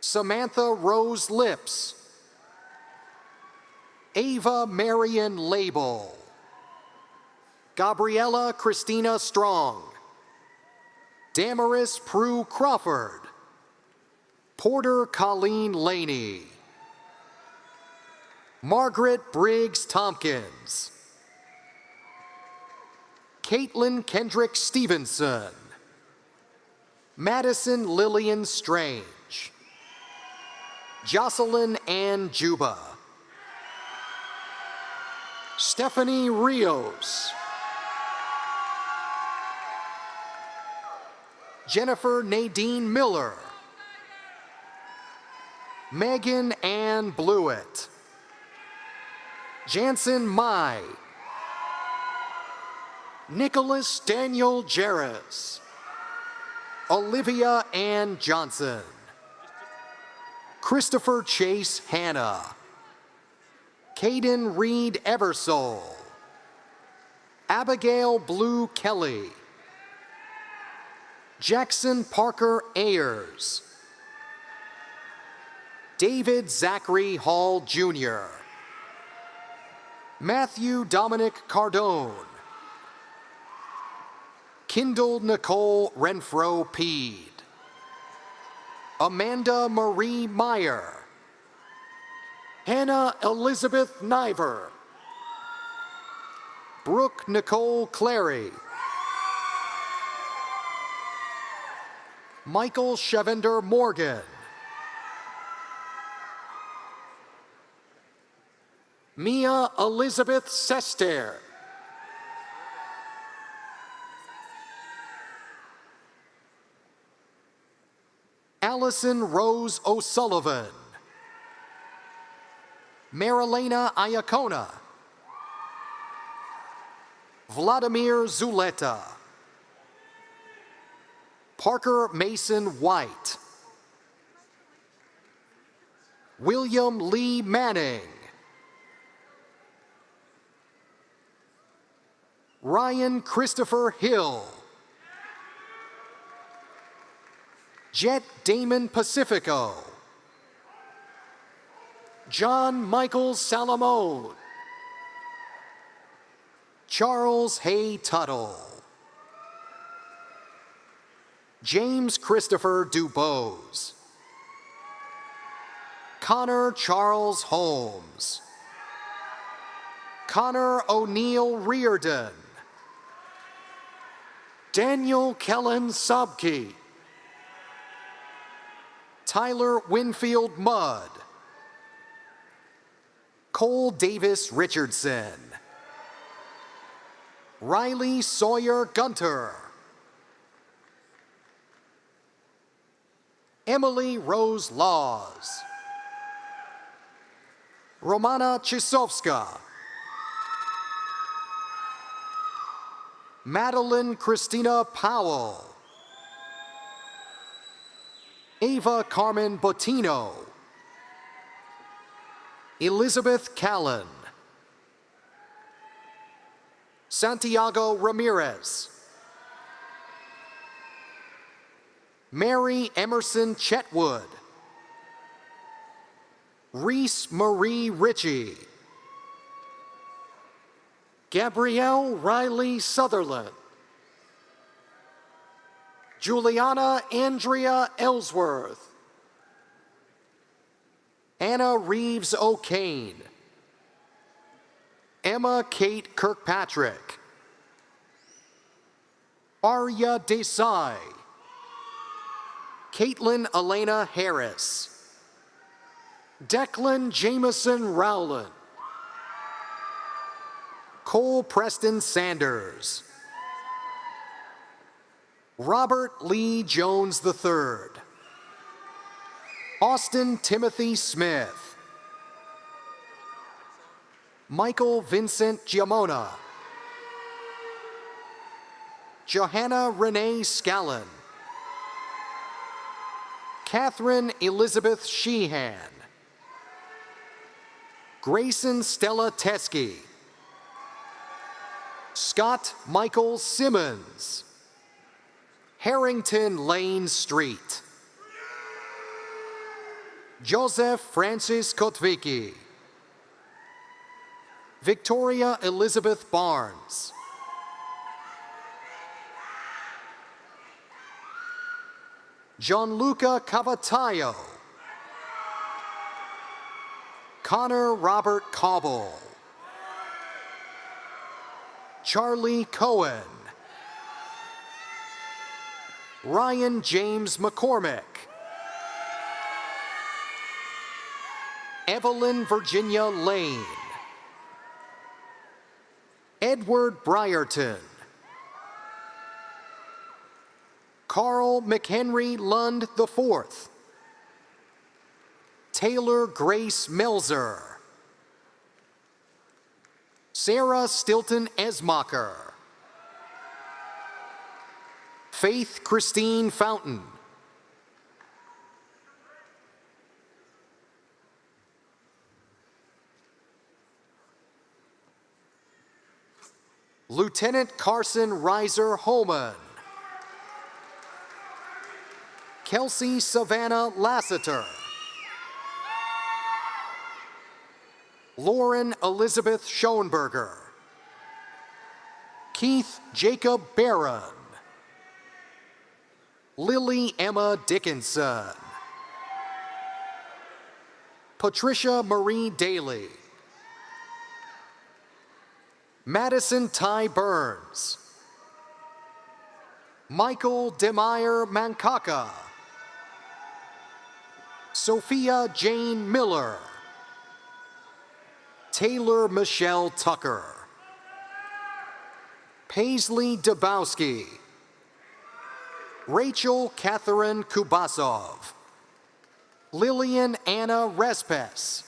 Samantha Rose Lips. Ava Marion Label. Gabriella Christina Strong. Damaris Prue Crawford. Porter Colleen Laney. Margaret Briggs Tompkins, Caitlin Kendrick Stevenson, Madison Lillian Strange, Jocelyn Ann Juba, Stephanie Rios, Jennifer Nadine Miller, Megan Ann Blewett, Jansen Mai, Nicholas Daniel Jarris, Olivia Ann Johnson, Christopher Chase Hanna, Caden Reed Eversole, Abigail Blue Kelly, Jackson Parker Ayers, David Zachary Hall Jr., Matthew Dominic Cardone, Kindle Nicole Renfro Peed, Amanda Marie Meyer, Hannah Elizabeth Niver, Brooke Nicole Clary, Michael Shevender Morgan, Mia Elizabeth Sester, Allison Rose O'Sullivan, Marilena Iacona, Vladimir Zuleta, Parker Mason White, William Lee Manning, Ryan Christopher Hill, Jet Damon Pacifico, John Michael Salamone, Charles Hay Tuttle, James Christopher Dubose, Connor Charles Holmes, Connor O'Neill Reardon, Daniel Kellen Sobke, Tyler Winfield Mudd, Cole Davis Richardson, Riley Sawyer Gunter, Emily Rose Laws, Romana Chisovska, Madeline Christina Powell, Ava Carmen Bottino, Elizabeth Callan, Santiago Ramirez, Mary Emerson Chetwood, Reese Marie Ritchie, Gabrielle Riley Sutherland, Juliana Andrea Ellsworth, Anna Reeves O'Kane, Emma Kate Kirkpatrick, Arya Desai, Caitlin Elena Harris, Declan Jameson Rowland, Cole Preston Sanders, Robert Lee Jones III, Austin Timothy Smith, Michael Vincent Giamona, Johanna Renee Scallon, Catherine Elizabeth Sheehan, Grayson Stella Teskey, Scott Michael Simmons, Harrington Lane Street, Joseph Francis Kotwicki, Victoria Elizabeth Barnes, Gianluca Cavatayo, Connor Robert Cobble, Charlie Cohen, Ryan James McCormick, Evelyn Virginia Lane, Edward Brierton, Carl McHenry Lund IV, Taylor Grace Melzer, Sarah Stilton Esmacher, Faith Christine Fountain, Lieutenant Carson Reiser Holman, Kelsey Savannah Lassiter, Lauren Elizabeth Schoenberger, Keith Jacob Barron, Lily Emma Dickinson, Patricia Marie Daly, Madison Ty Burns, Michael Demeyer Mankaka, Sophia Jane Miller, Taylor Michelle Tucker, Paisley Dabowski, Rachel Catherine Kubasov, Lillian Anna Respes,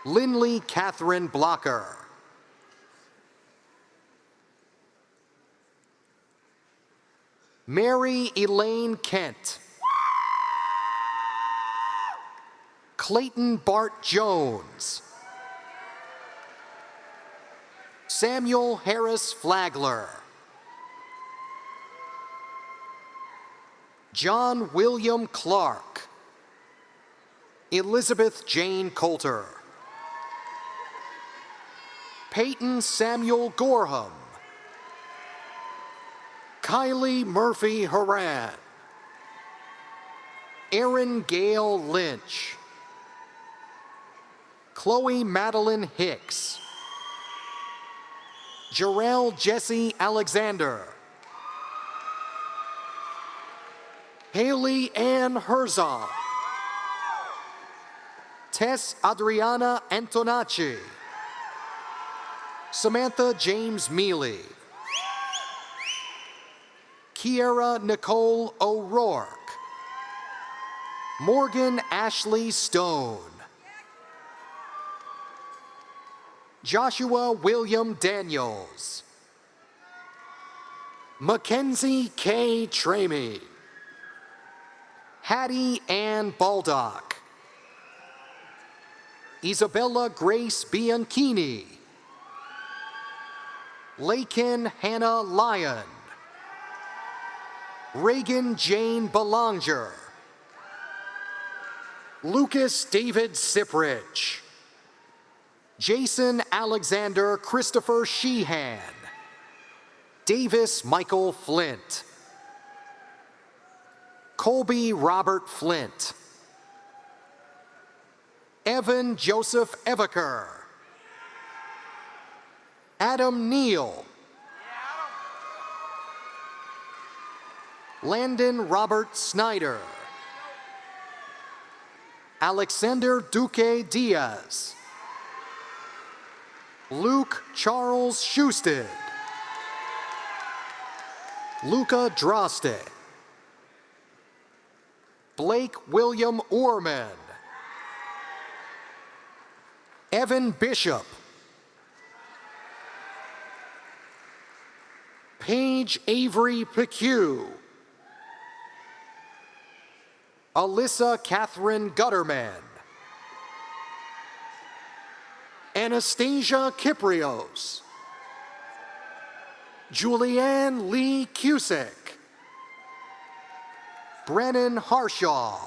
Lindley Catherine Blocker, Mary Elaine Kent, Clayton Bart Jones, Samuel Harris Flagler, John William Clark, Elizabeth Jane Coulter, Peyton Samuel Gorham, Kylie Murphy Horan, Erin Gale Lynch, Chloe Madeline Hicks, Jarrell Jesse Alexander, Haley Ann Herzog, Tess Adriana Antonacci, Samantha James Mealy, Kiera Nicole O'Rourke, Morgan Ashley Stone, Joshua William Daniels, Mackenzie K. Tramey, Hattie Ann Baldock, Isabella Grace Bianchini, Lakin Hannah Lyon, Reagan Jane Belanger, Lucas David Sipridge, Jason Alexander Christopher Sheehan, Davis Michael Flint, Colby Robert Flint, Evan Joseph Evaker, Adam Neal, Landon Robert Snyder, Alexander Duque Diaz, Luke Charles Schusted, Luca Droste, Blake William Orman, Evan Bishop, Paige Avery Pecue, Alyssa Catherine Gutterman, Anastasia Kiprios, Julianne Lee Cusick, Brennan Harshaw,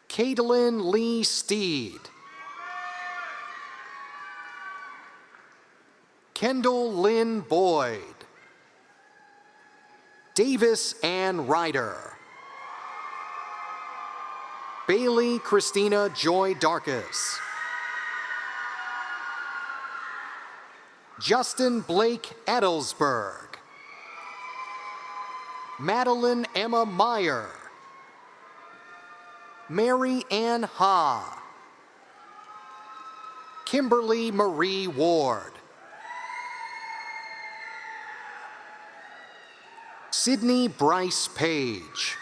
Caitlin Lee Steed, Kendall Lynn Boyd, Davis Ann Ryder, Bailey Christina Joy Darkus. Justin Blake Adelsberg. Madeline Emma Meyer. Mary Ann Ha. Kimberly Marie Ward. Sydney Bryce Page.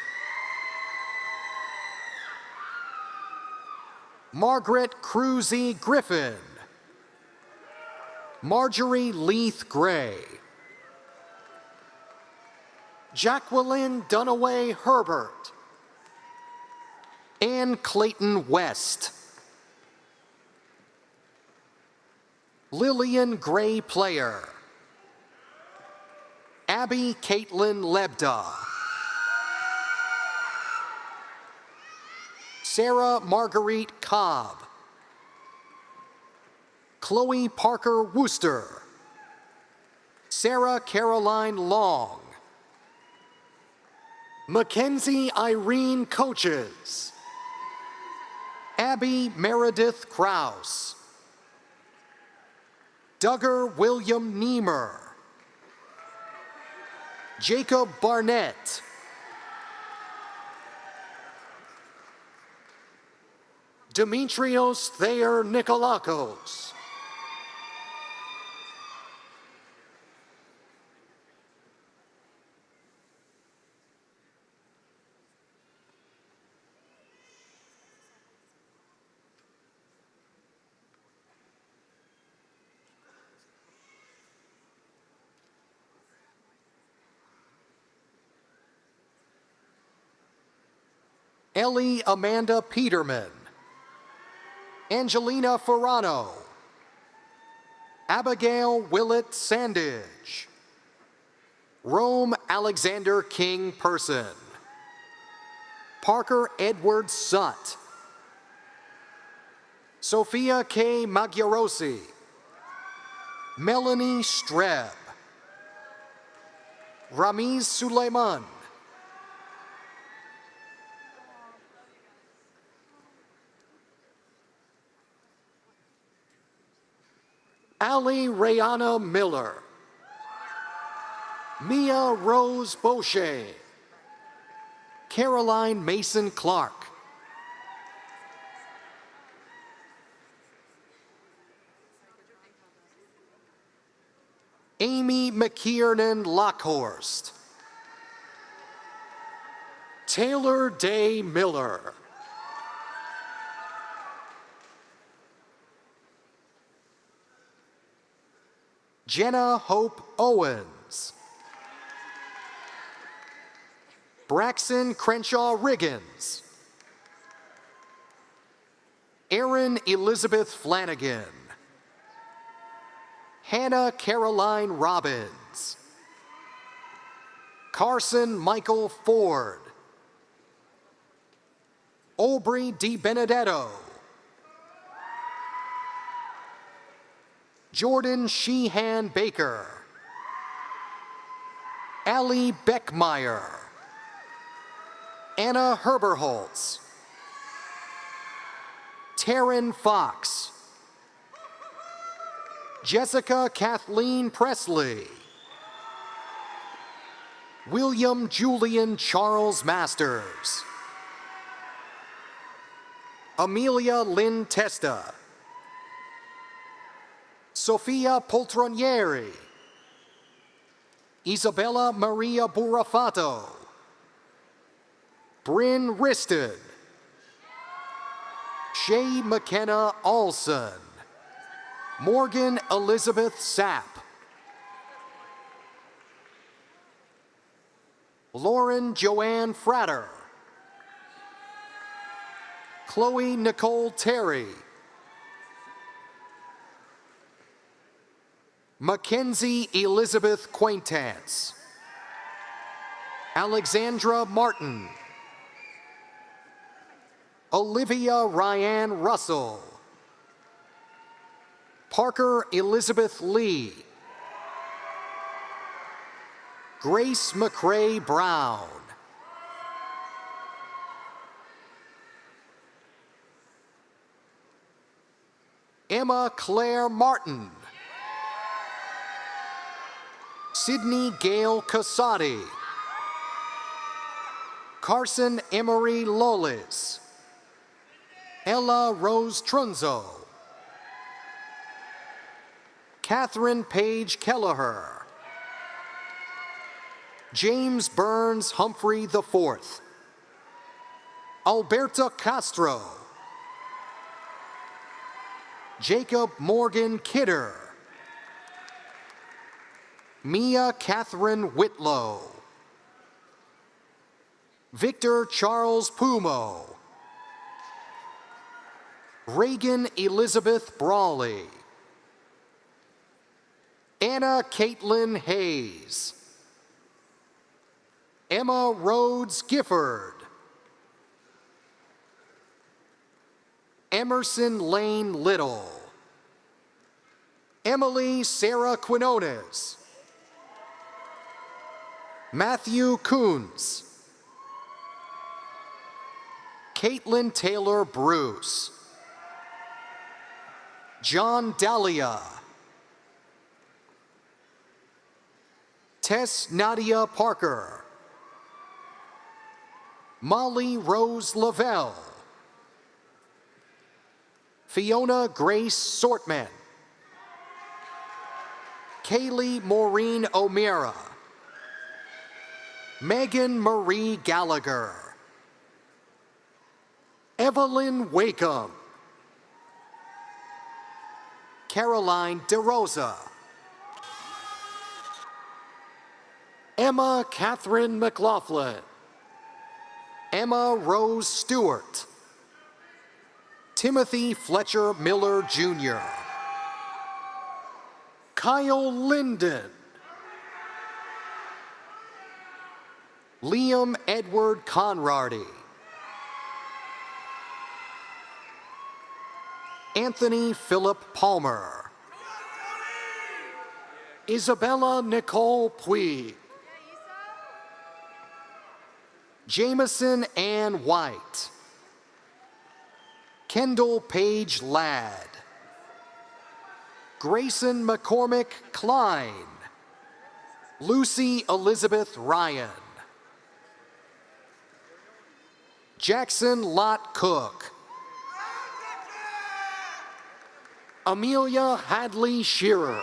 Margaret Cruzy Griffin. Marjorie Leith Gray. Jacqueline Dunaway Herbert. Ann Clayton West. Lillian Gray Player. Abby Caitlin Lebda. Sarah Marguerite Cobb. Chloe Parker Wooster. Sarah Caroline Long. Mackenzie Irene Coaches. Abby Meredith Krause. Duggar William Niemer. Jacob Barnett. Demetrios Thayer Nikolakos. Ellie Amanda Peterman. Angelina Ferrano. Abigail Willett Sandage. Rome Alexander King Person. Parker Edward Sutt. Sophia K. Maggiosi. Melanie Streb. Ramiz Suleiman. Ali Rayana Miller. Mia Rose Boucher. Caroline Mason Clark. Amy McKiernan Lockhorst. Taylor Day Miller. Jenna Hope Owens. Braxton Crenshaw Riggins. Erin Elizabeth Flanagan. Hannah Caroline Robbins. Carson Michael Ford. Aubrey Di Benedetto. Jordan Sheehan Baker. Allie Beckmeyer. Anna Herberholtz. Taryn Fox. Jessica Kathleen Presley. William Julian Charles Masters. Amelia Lynn Testa. Sofia Poltronieri. Isabella Maria Burafato. Bryn Riston. Shay McKenna Alson. Morgan Elizabeth Sapp. Lauren Joanne Fratter. Chloe Nicole Terry. Mackenzie Elizabeth Quaintance. Alexandra Martin. Olivia Ryan Russell. Parker Elizabeth Lee. Grace McCrae Brown. Emma Claire Martin. Sydney Gail Casati. Carson Emery Lolis. Ella Rose Trunzo. Catherine Page Kelleher. James Burns Humphrey IV. Alberta Castro. Jacob Morgan Kidder. Mia Catherine Whitlow. Victor Charles Pumo. Reagan Elizabeth Brawley. Anna Caitlin Hayes. Emma Rhodes Gifford. Emerson Lane Little. Emily Sarah Quinones. Matthew Coons. Caitlin Taylor Bruce. John Dahlia. Tess Nadia Parker. Molly Rose Lavelle. Fiona Grace Sortman. Kaylee Maureen O'Meara. Megan Marie Gallagher. Evelyn Wakeham. Caroline DeRosa. Emma Catherine McLaughlin. Emma Rose Stewart. Timothy Fletcher Miller Jr. Kyle Linden. Liam Edward Conrady. Anthony Philip Palmer. Isabella Nicole Puig. Jameson Ann White. Kendall Page Ladd. Grayson McCormick Klein. Lucy Elizabeth Ryan. Jackson Lott Cook. Amelia Hadley Shearer.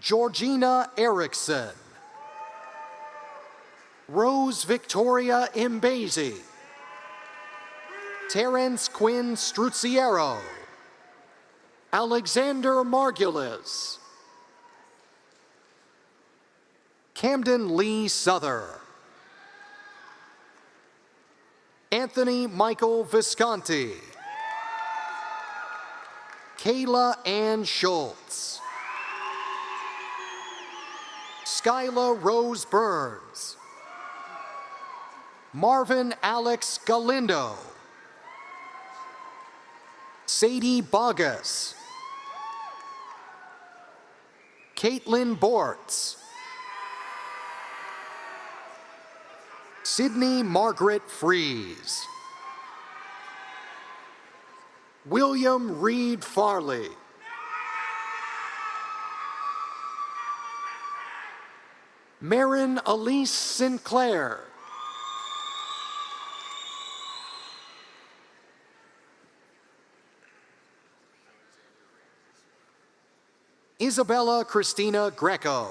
Georgina Erickson. Rose Victoria Mbezi. Terrence Quinn Struzziero. Alexander Margulis. Camden Lee Souther. Anthony Michael Visconti. Kayla Ann Schultz. Skyla Rose Burns. Marvin Alex Galindo. Sadie Bogus. Caitlin Bortz. Sydney Margaret Fries. William Reed Farley. Marin Elise Sinclair. Isabella Christina Greco.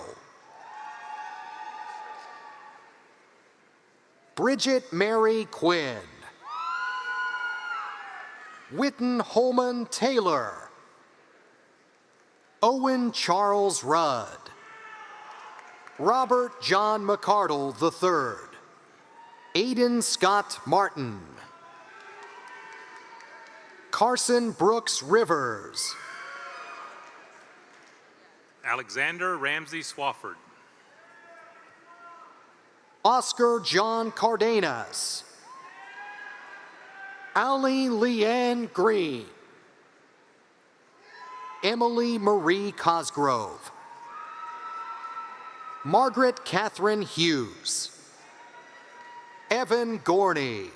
Bridget Mary Quinn. Witten Holman Taylor. Owen Charles Rudd. Robert John McCardle III. Aiden Scott Martin. Carson Brooks Rivers. Alexander Ramsey Swafford. Oscar John Cardenas. Allie Leanne Green. Emily Marie Cosgrove. Margaret Catherine Hughes. Evan Gorney.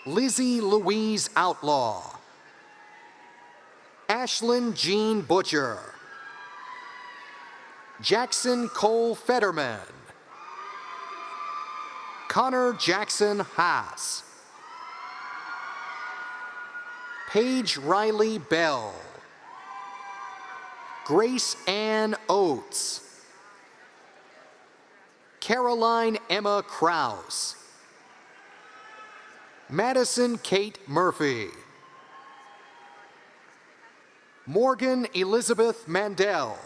Lizzie Louise Outlaw, Ashlyn Jean Butcher, Jackson Cole Fetterman, Connor Jackson Haas, Paige Riley Bell, Grace Ann Oates, Caroline Emma Krause, Madison Kate Murphy, Morgan Elizabeth Mandel,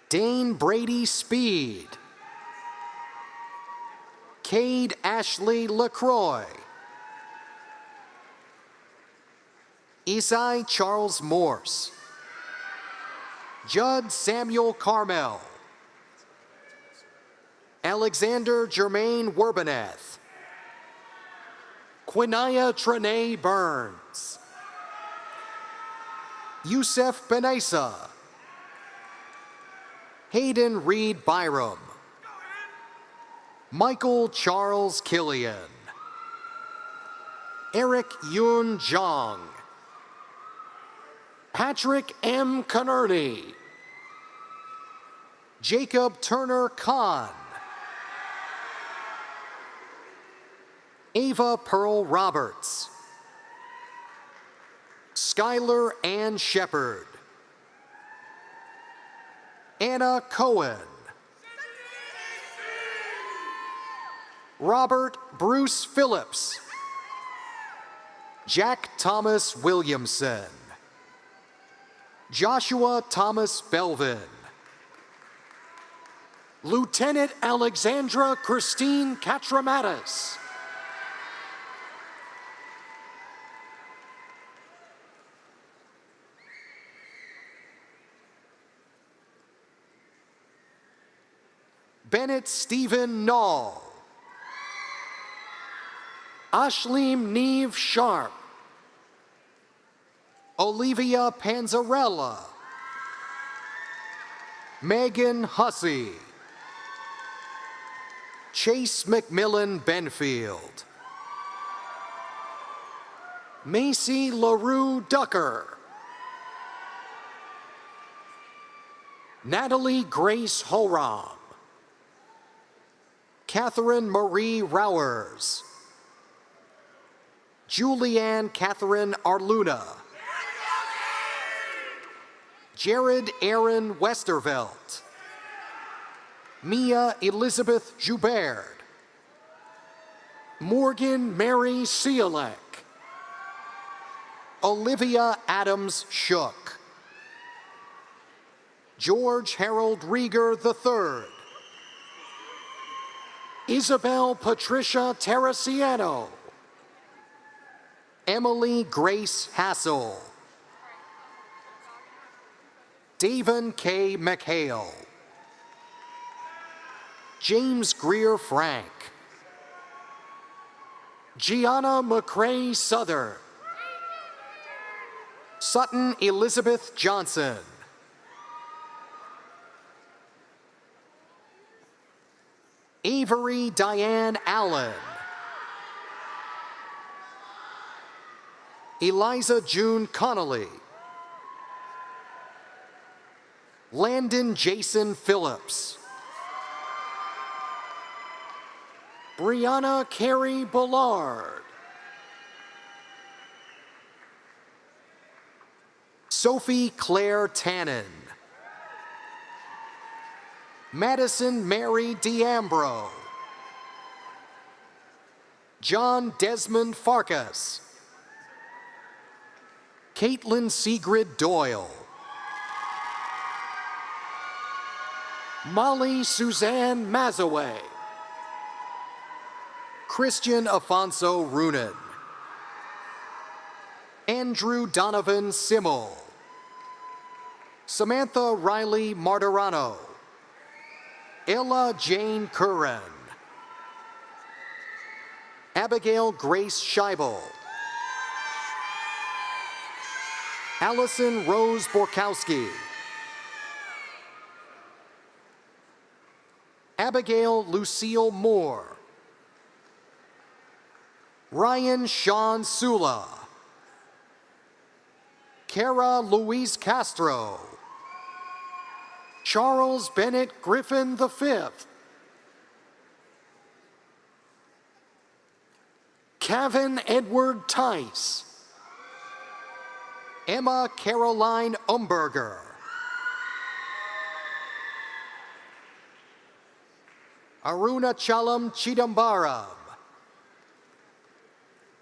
Dane Brady Speed, Cade Ashley LaCroix, Isai Charles Morse, Judd Samuel Carmel, Alexander Jermaine Werbeneth, Quinaya Trinae Burns, Yusef Benesa, Hayden Reed Byram, Michael Charles Killian, Eric Yun Zhang, Patrick M. Connerty, Jacob Turner Kahn, Ava Pearl Roberts, Skylar Ann Shepard, Anna Cohen, Robert Bruce Phillips, Jack Thomas Williamson, Joshua Thomas Belvin, Lieutenant Alexandra Christine Katramatis, Bennett Stephen Nall, Ashleem Neve Sharp, Olivia Panzarella, Megan Hussey, Chase McMillan Benfield, Macy LaRue Ducker, Natalie Grace Horam, Catherine Marie Rowers, Julianne Catherine Arluna, Jared Aaron Westervelt, Mia Elizabeth Joubert, Morgan Mary Sielek, Olivia Adams Shook, George Harold Rieger III, Isabel Patricia Terraciano, Emily Grace Hassel, Davon K. McHale, James Greer Frank, Gianna McCrae Souther, Sutton Elizabeth Johnson, Avery Diane Allen, Eliza June Connolly, Landon Jason Phillips, Brianna Carey Bullard, Sophie Claire Tannen, Madison Mary D'Ambro, John Desmond Farkas, Caitlin Sigrid Doyle, Molly Suzanne Mazaway, Christian Afonso Runin, Andrew Donovan Simmel, Samantha Riley Martirano, Ella Jane Curran, Abigail Grace Scheibel, Allison Rose Borkowski, Abigail Lucille Moore, Ryan Sean Sula, Kara Louise Castro, Charles Bennett Griffin V, Kevin Edward Tice, Emma Caroline Umberger, Arunachalam Chidambaram,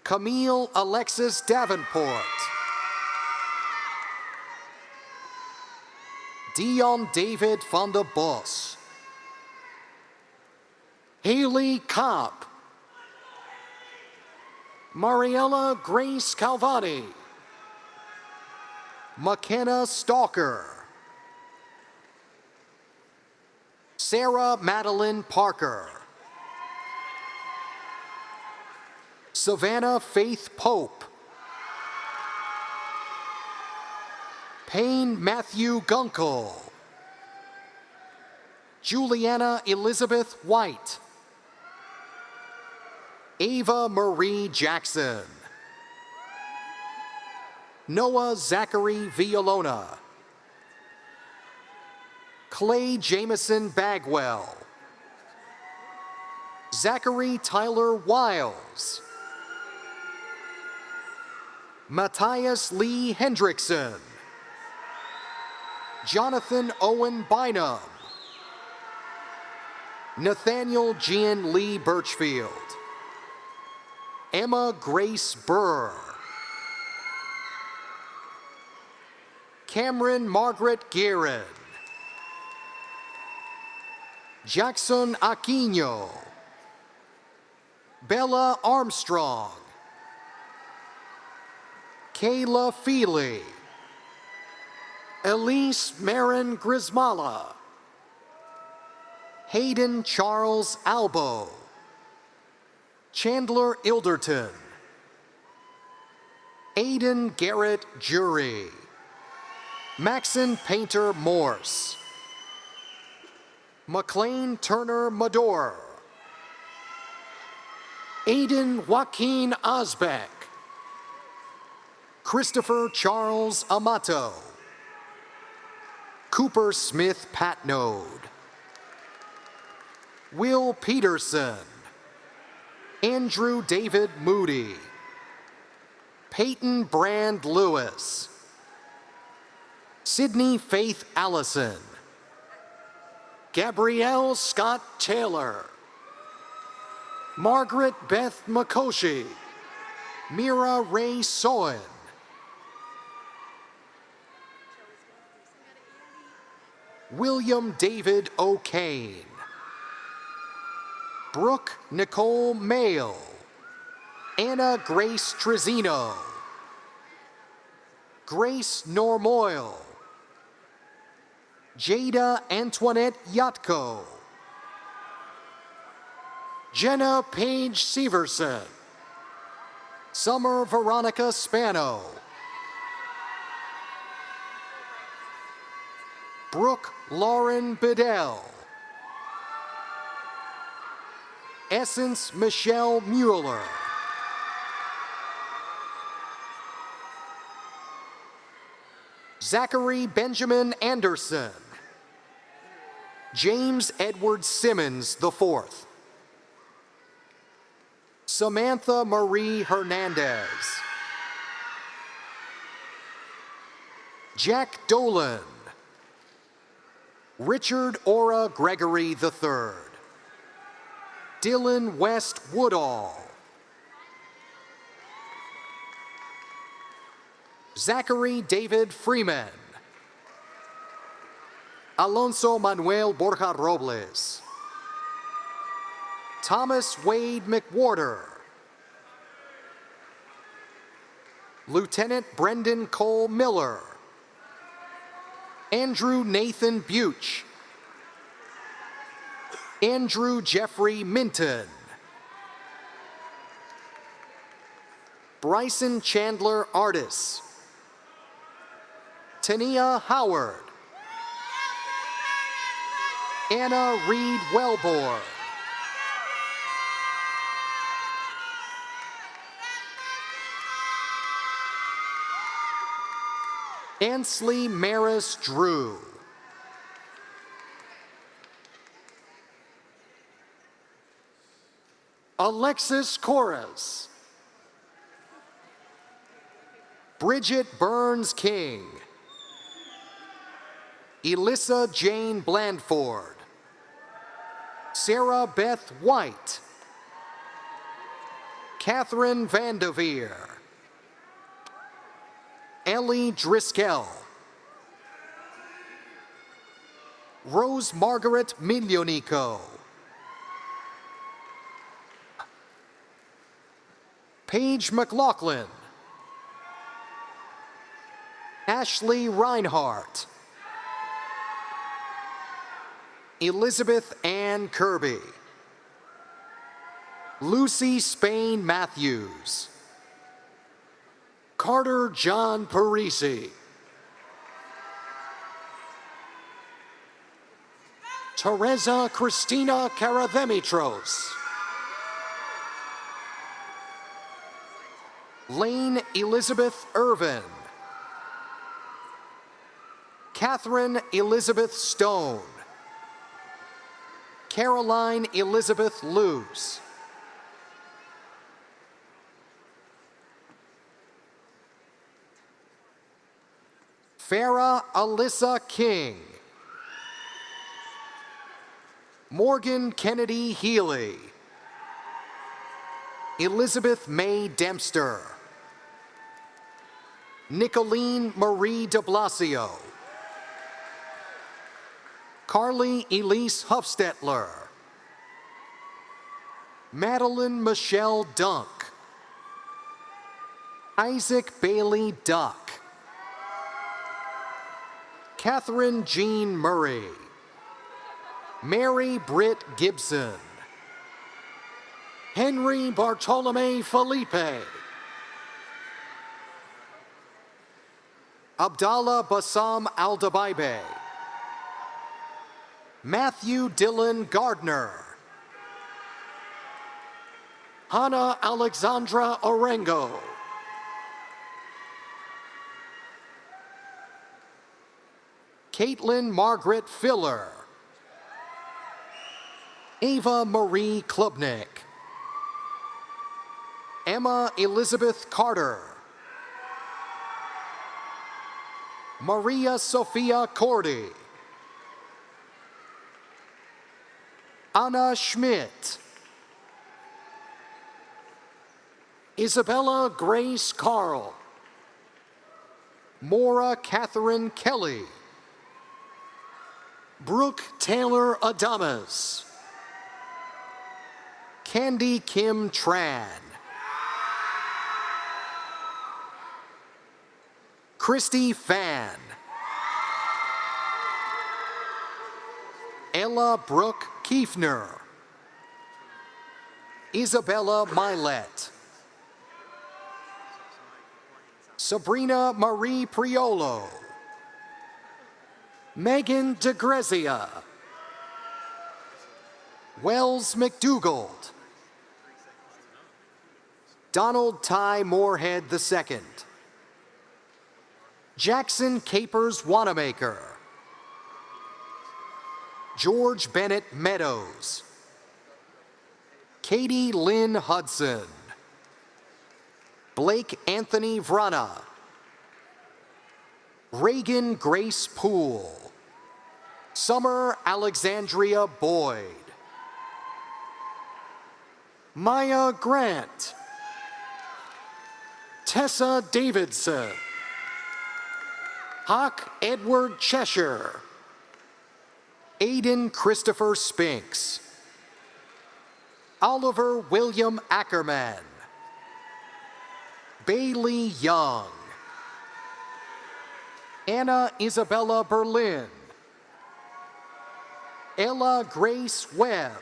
Camille Alexis Davenport, Dion David van der Bos, Haley Kopp, Mariella Grace Calvani, McKenna Stalker, Sarah Madeline Parker, Savannah Faith Pope, Payne Matthew Gunkel, Juliana Elizabeth White, Ava Marie Jackson, Noah Zachary Violona, Clay Jameson Bagwell, Zachary Tyler Wiles, Matthias Lee Hendrickson, Jonathan Owen Bynum, Nathaniel Jean Lee Birchfield, Emma Grace Burr, Cameron Margaret Guerin, Jackson Aquino, Bella Armstrong, Kayla Feely, Elise Marin Grismala, Hayden Charles Albo, Chandler Ilderton, Aiden Garrett Jury, Maxon Painter Morse, McLean Turner Mador, Aiden Joaquin Osbeck, Christopher Charles Amato, Cooper Smith Patnode, Will Peterson, Andrew David Moody, Peyton Brand Lewis, Sydney Faith Allison, Gabrielle Scott Taylor, Margaret Beth McCoshie, Mira Ray Soen, William David O'Kane, Brooke Nicole Mayle, Anna Grace Trezino, Grace Normoyle, Jada Antoinette Yatko, Jenna Paige Severson, Summer Veronica Spano, Brooke Lauren Bedell, Essence Michelle Mueller, Zachary Benjamin Anderson, James Edward Simmons IV, Samantha Marie Hernandez, Jack Dolan, Richard Ora Gregory III, Dylan West Woodall, Zachary David Freeman, Alonso Manuel Borja Robles, Thomas Wade McWhorter, Lieutenant Brendan Cole Miller, Andrew Nathan Buch, Andrew Jeffrey Minton, Bryson Chandler Artis, Tania Howard, Anna Reed Wellborn, Ansley Maris Drew. Alexis Corres. Bridget Burns King. Elissa Jane Blandford. Sarah Beth White. Catherine Vandeveer. Ellie Driscoll. Rose Margaret Miglionico. Paige McLaughlin. Ashley Reinhardt. Elizabeth Ann Kirby. Lucy Spain Matthews. Carter John Parisi. Teresa Christina Karathemitros. Lane Elizabeth Irvin. Catherine Elizabeth Stone. Caroline Elizabeth Luce. Farah Alyssa King. Morgan Kennedy Healy. Elizabeth May Dempster. Nicolene Marie de Blasio. Carly Elise Huffstetler. Madeline Michelle Dunk. Isaac Bailey Duck. Catherine Jean Murray. Mary Britt Gibson. Henry Bartolome Felipe. Abdallah Bassam Aldabaibe. Matthew Dylan Gardner. Hannah Alexandra Orengo. Caitlin Margaret Filler. Ava Marie Klubnik. Emma Elizabeth Carter. Maria Sophia Cordy. Anna Schmidt. Isabella Grace Carl. Maura Catherine Kelly. Brooke Taylor Adamas. Candy Kim Tran. Christy Fan. Ella Brooke Kiefner. Isabella Milet. Sabrina Marie Priolo. Megan DeGrezia. Wells McDougald. Donald Ty Moorhead II. Jackson Capers Wanamaker. George Bennett Meadows. Katie Lynn Hudson. Blake Anthony Vrana. Reagan Grace Poole. Summer Alexandria Boyd. Maya Grant. Tessa Davidson. Hawk Edward Cheshire. Aiden Christopher Spinks. Oliver William Ackerman. Bailey Young. Anna Isabella Berlin. Ella Grace Webb.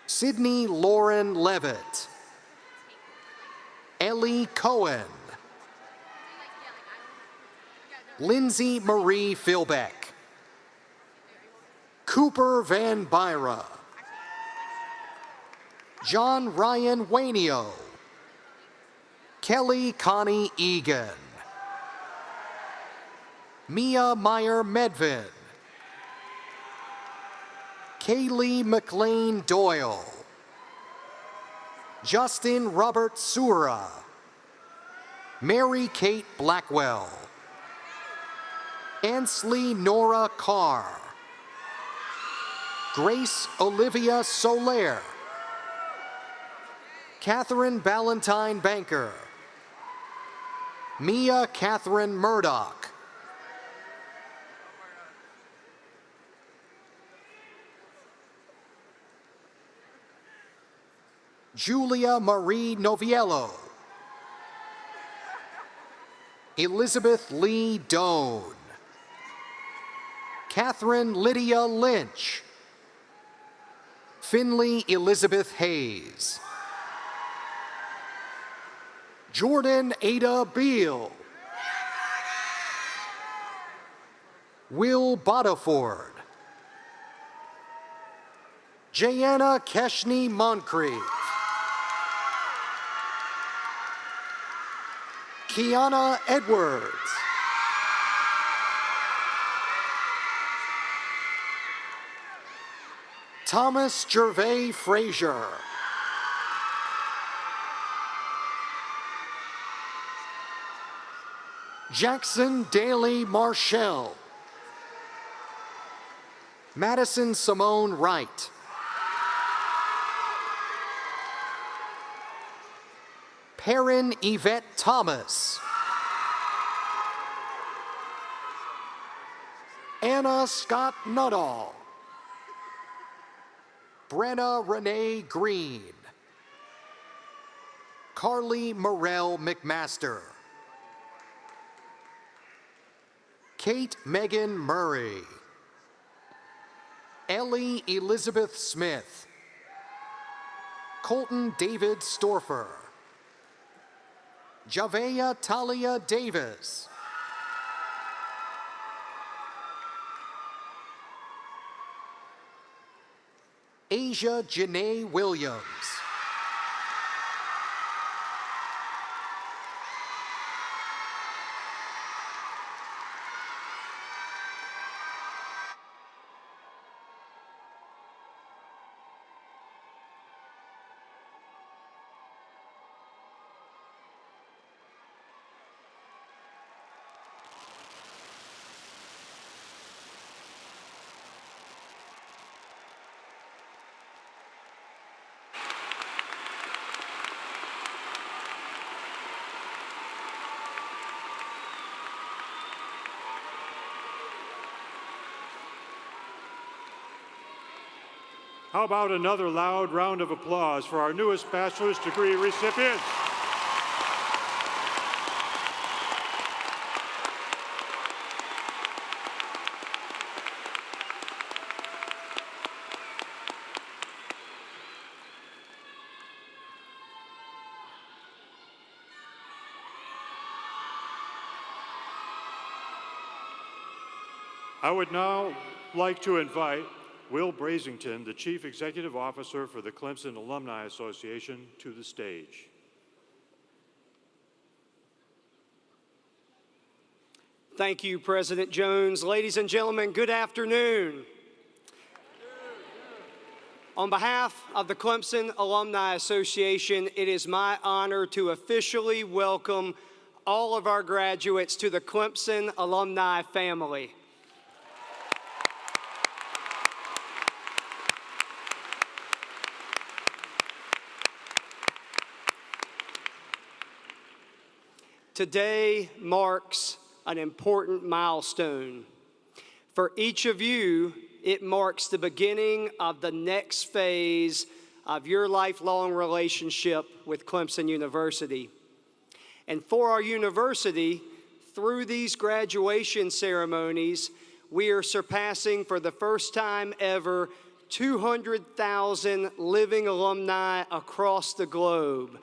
Sydney Lauren Levitt. Ellie Cohen. Lindsay Marie Philbeck. Cooper Van Byra. John Ryan Wainio. Kelly Connie Egan. Mia Meyer-Medvin, Kaylee McLean Doyle, Justin Robert Sura, Mary Kate Blackwell, Ansley Nora Carr, Grace Olivia Soler, Catherine Ballantyne Banker, Mia Catherine Murdoch, Julia Marie Noviello, Elizabeth Lee Doan, Catherine Lydia Lynch, Finley Elizabeth Hayes, Jordan Ada Beal, Will Bodiford, Jayanna Keshni Moncrief, Kiana Edwards, Thomas Gervais Frazier, Jackson Daly Marshall, Madison Simone Wright, Perrin Yvette Thomas, Anna Scott Nuttall, Brenna Renee Green, Carly Morell McMaster, Kate Megan Murray, Ellie Elizabeth Smith, Colton David Storfer, Javea Talia Davis, Asia Janae Williams, How about another loud round of applause for our newest bachelor's degree recipients? I would now like to invite Will Brazington, the Chief Executive Officer for the Clemson Alumni Association, to the stage. Thank you, President Jones. Ladies and gentlemen, good afternoon. On behalf of the Clemson Alumni Association, it is my honor to officially welcome all of our graduates to the Clemson alumni family. Today marks an important milestone. For each of you, it marks the beginning of the next phase of your lifelong relationship with Clemson University. And for our university, through these graduation ceremonies, we are surpassing for the first time ever 200,000 living alumni across the globe.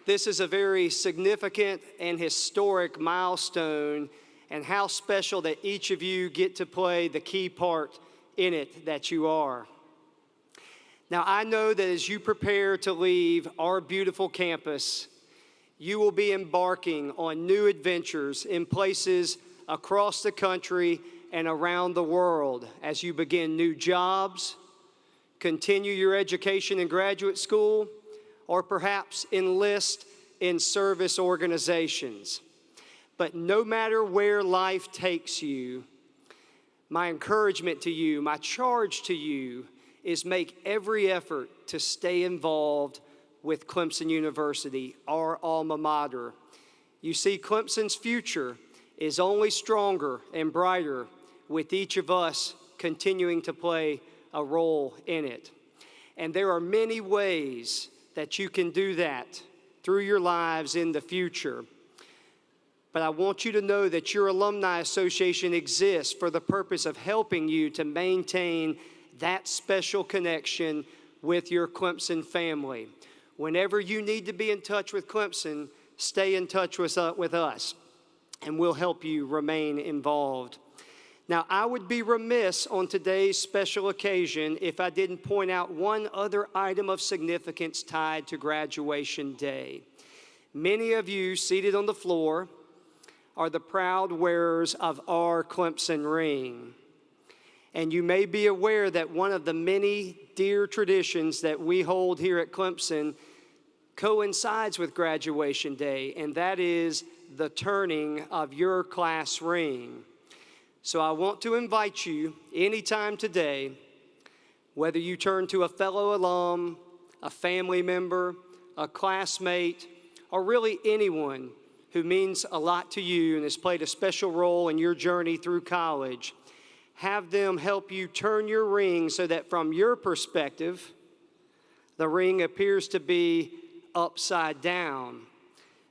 This is a very significant and historic milestone, and how special that each of you get to play the key part in it that you are. Now, I know that as you prepare to leave our beautiful campus, you will be embarking on new adventures in places across the country and around the world as you begin new jobs, continue your education in graduate school, or perhaps enlist in service organizations. But no matter where life takes you, my encouragement to you, my charge to you, is make every effort to stay involved with Clemson University, our alma mater. You see, Clemson's future is only stronger and brighter with each of us continuing to play a role in it. And there are many ways that you can do that through your lives in the future. But I want you to know that your alumni association exists for the purpose of helping you to maintain that special connection with your Clemson family. Whenever you need to be in touch with Clemson, stay in touch with us, and we'll help you remain involved. Now, I would be remiss on today's special occasion if I didn't point out one other item of significance tied to graduation day. Many of you seated on the floor are the proud wearers of our Clemson ring. And you may be aware that one of the many dear traditions that we hold here at Clemson coincides with graduation day, and that is the turning of your class ring. So I want to invite you anytime today, whether you turn to a fellow alum, a family member, a classmate, or really anyone who means a lot to you and has played a special role in your journey through college, have them help you turn your ring so that from your perspective, the ring appears to be upside down.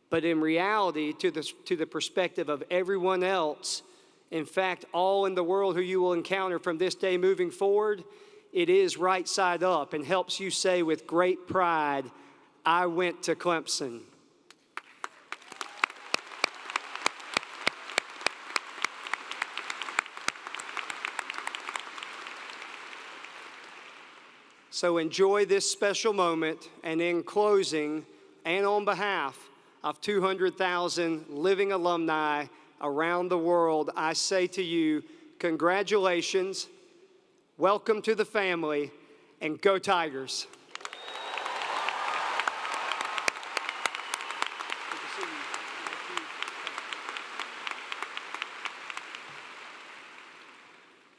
But in reality, to the perspective of everyone else, in fact, all in the world who you will encounter from this day moving forward, it is right side up and helps you say with great pride, I went to Clemson. So enjoy this special moment, and in closing, and on behalf of 200,000 living alumni around the world, I say to you, congratulations, welcome to the family, and go Tigers.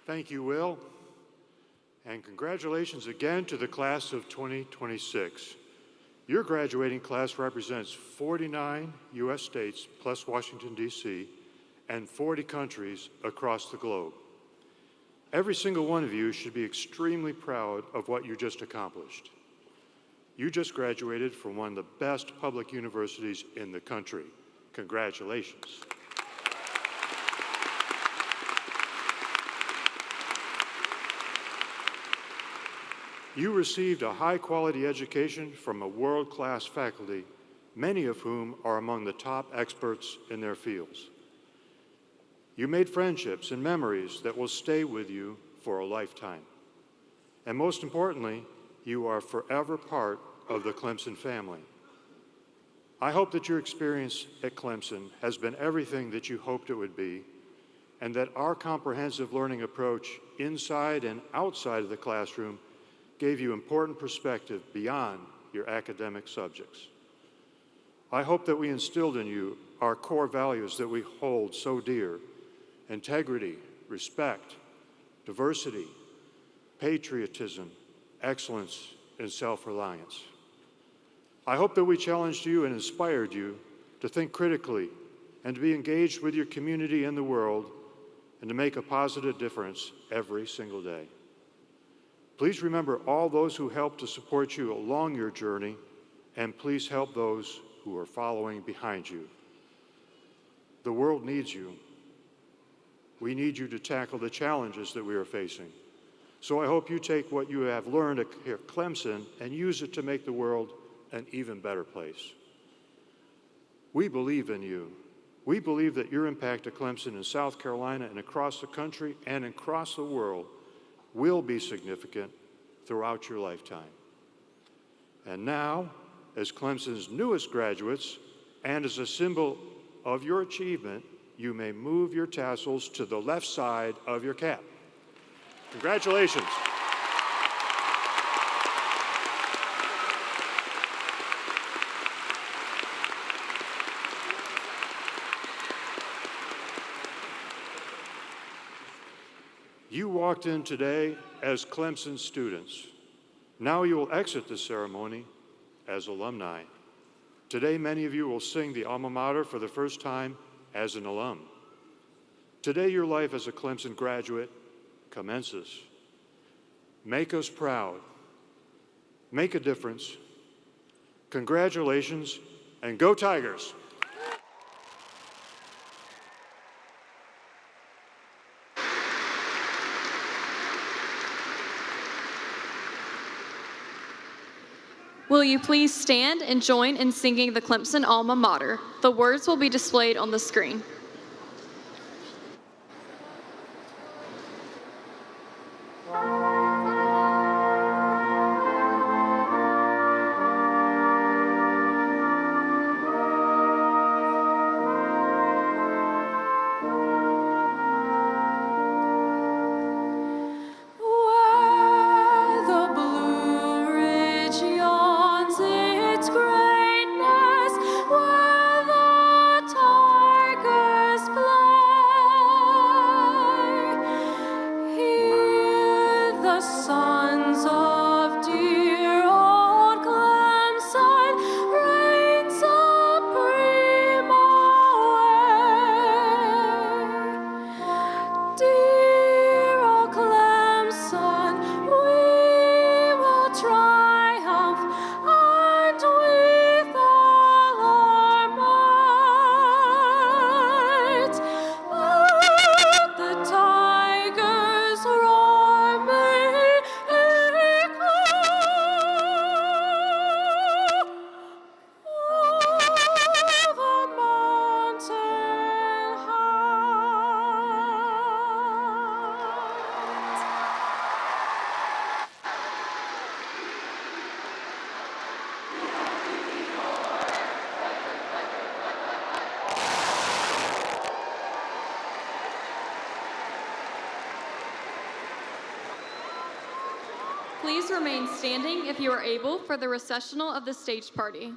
Thank you, Will. And congratulations again to the class of 2026. Your graduating class represents 49 U.S. states plus Washington, D.C., and 40 countries across the globe. Every single one of you should be extremely proud of what you just accomplished. You just graduated from one of the best public universities in the country. Congratulations. You received a high-quality education from a world-class faculty, many of whom are among the top experts in their fields. You made friendships and memories that will stay with you for a lifetime. And most importantly, you are forever part of the Clemson family. I hope that your experience at Clemson has been everything that you hoped it would be, and that our comprehensive learning approach inside and outside of the classroom gave you important perspective beyond your academic subjects. I hope that we instilled in you our core values that we hold so dear: integrity, respect, diversity, patriotism, excellence, and self-reliance. I hope that we challenged you and inspired you to think critically and to be engaged with your community and the world and to make a positive difference every single day. Please remember all those who helped to support you along your journey, and please help those who are following behind you. The world needs you. We need you to tackle the challenges that we are facing. So I hope you take what you have learned at Clemson and use it to make the world an even better place. We believe in you. We believe that your impact at Clemson in South Carolina and across the country and across the world will be significant throughout your lifetime. And now, as Clemson's newest graduates, and as a symbol of your achievement, you may move your tassels to the left side of your cap. Congratulations. You walked in today as Clemson students. Now you will exit the ceremony as alumni. Today, many of you will sing the alma mater for the first time as an alum. Today, your life as a Clemson graduate commences. Make us proud. Make a difference. Congratulations, and go Tigers! Will you please stand and join in singing the Clemson alma mater? The words will be displayed on the screen. Please remain standing if you are able for the recessional of the stage party.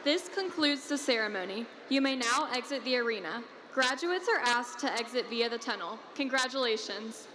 This concludes the ceremony. You may now exit the arena. Graduates are asked to exit via the tunnel. Congratulations.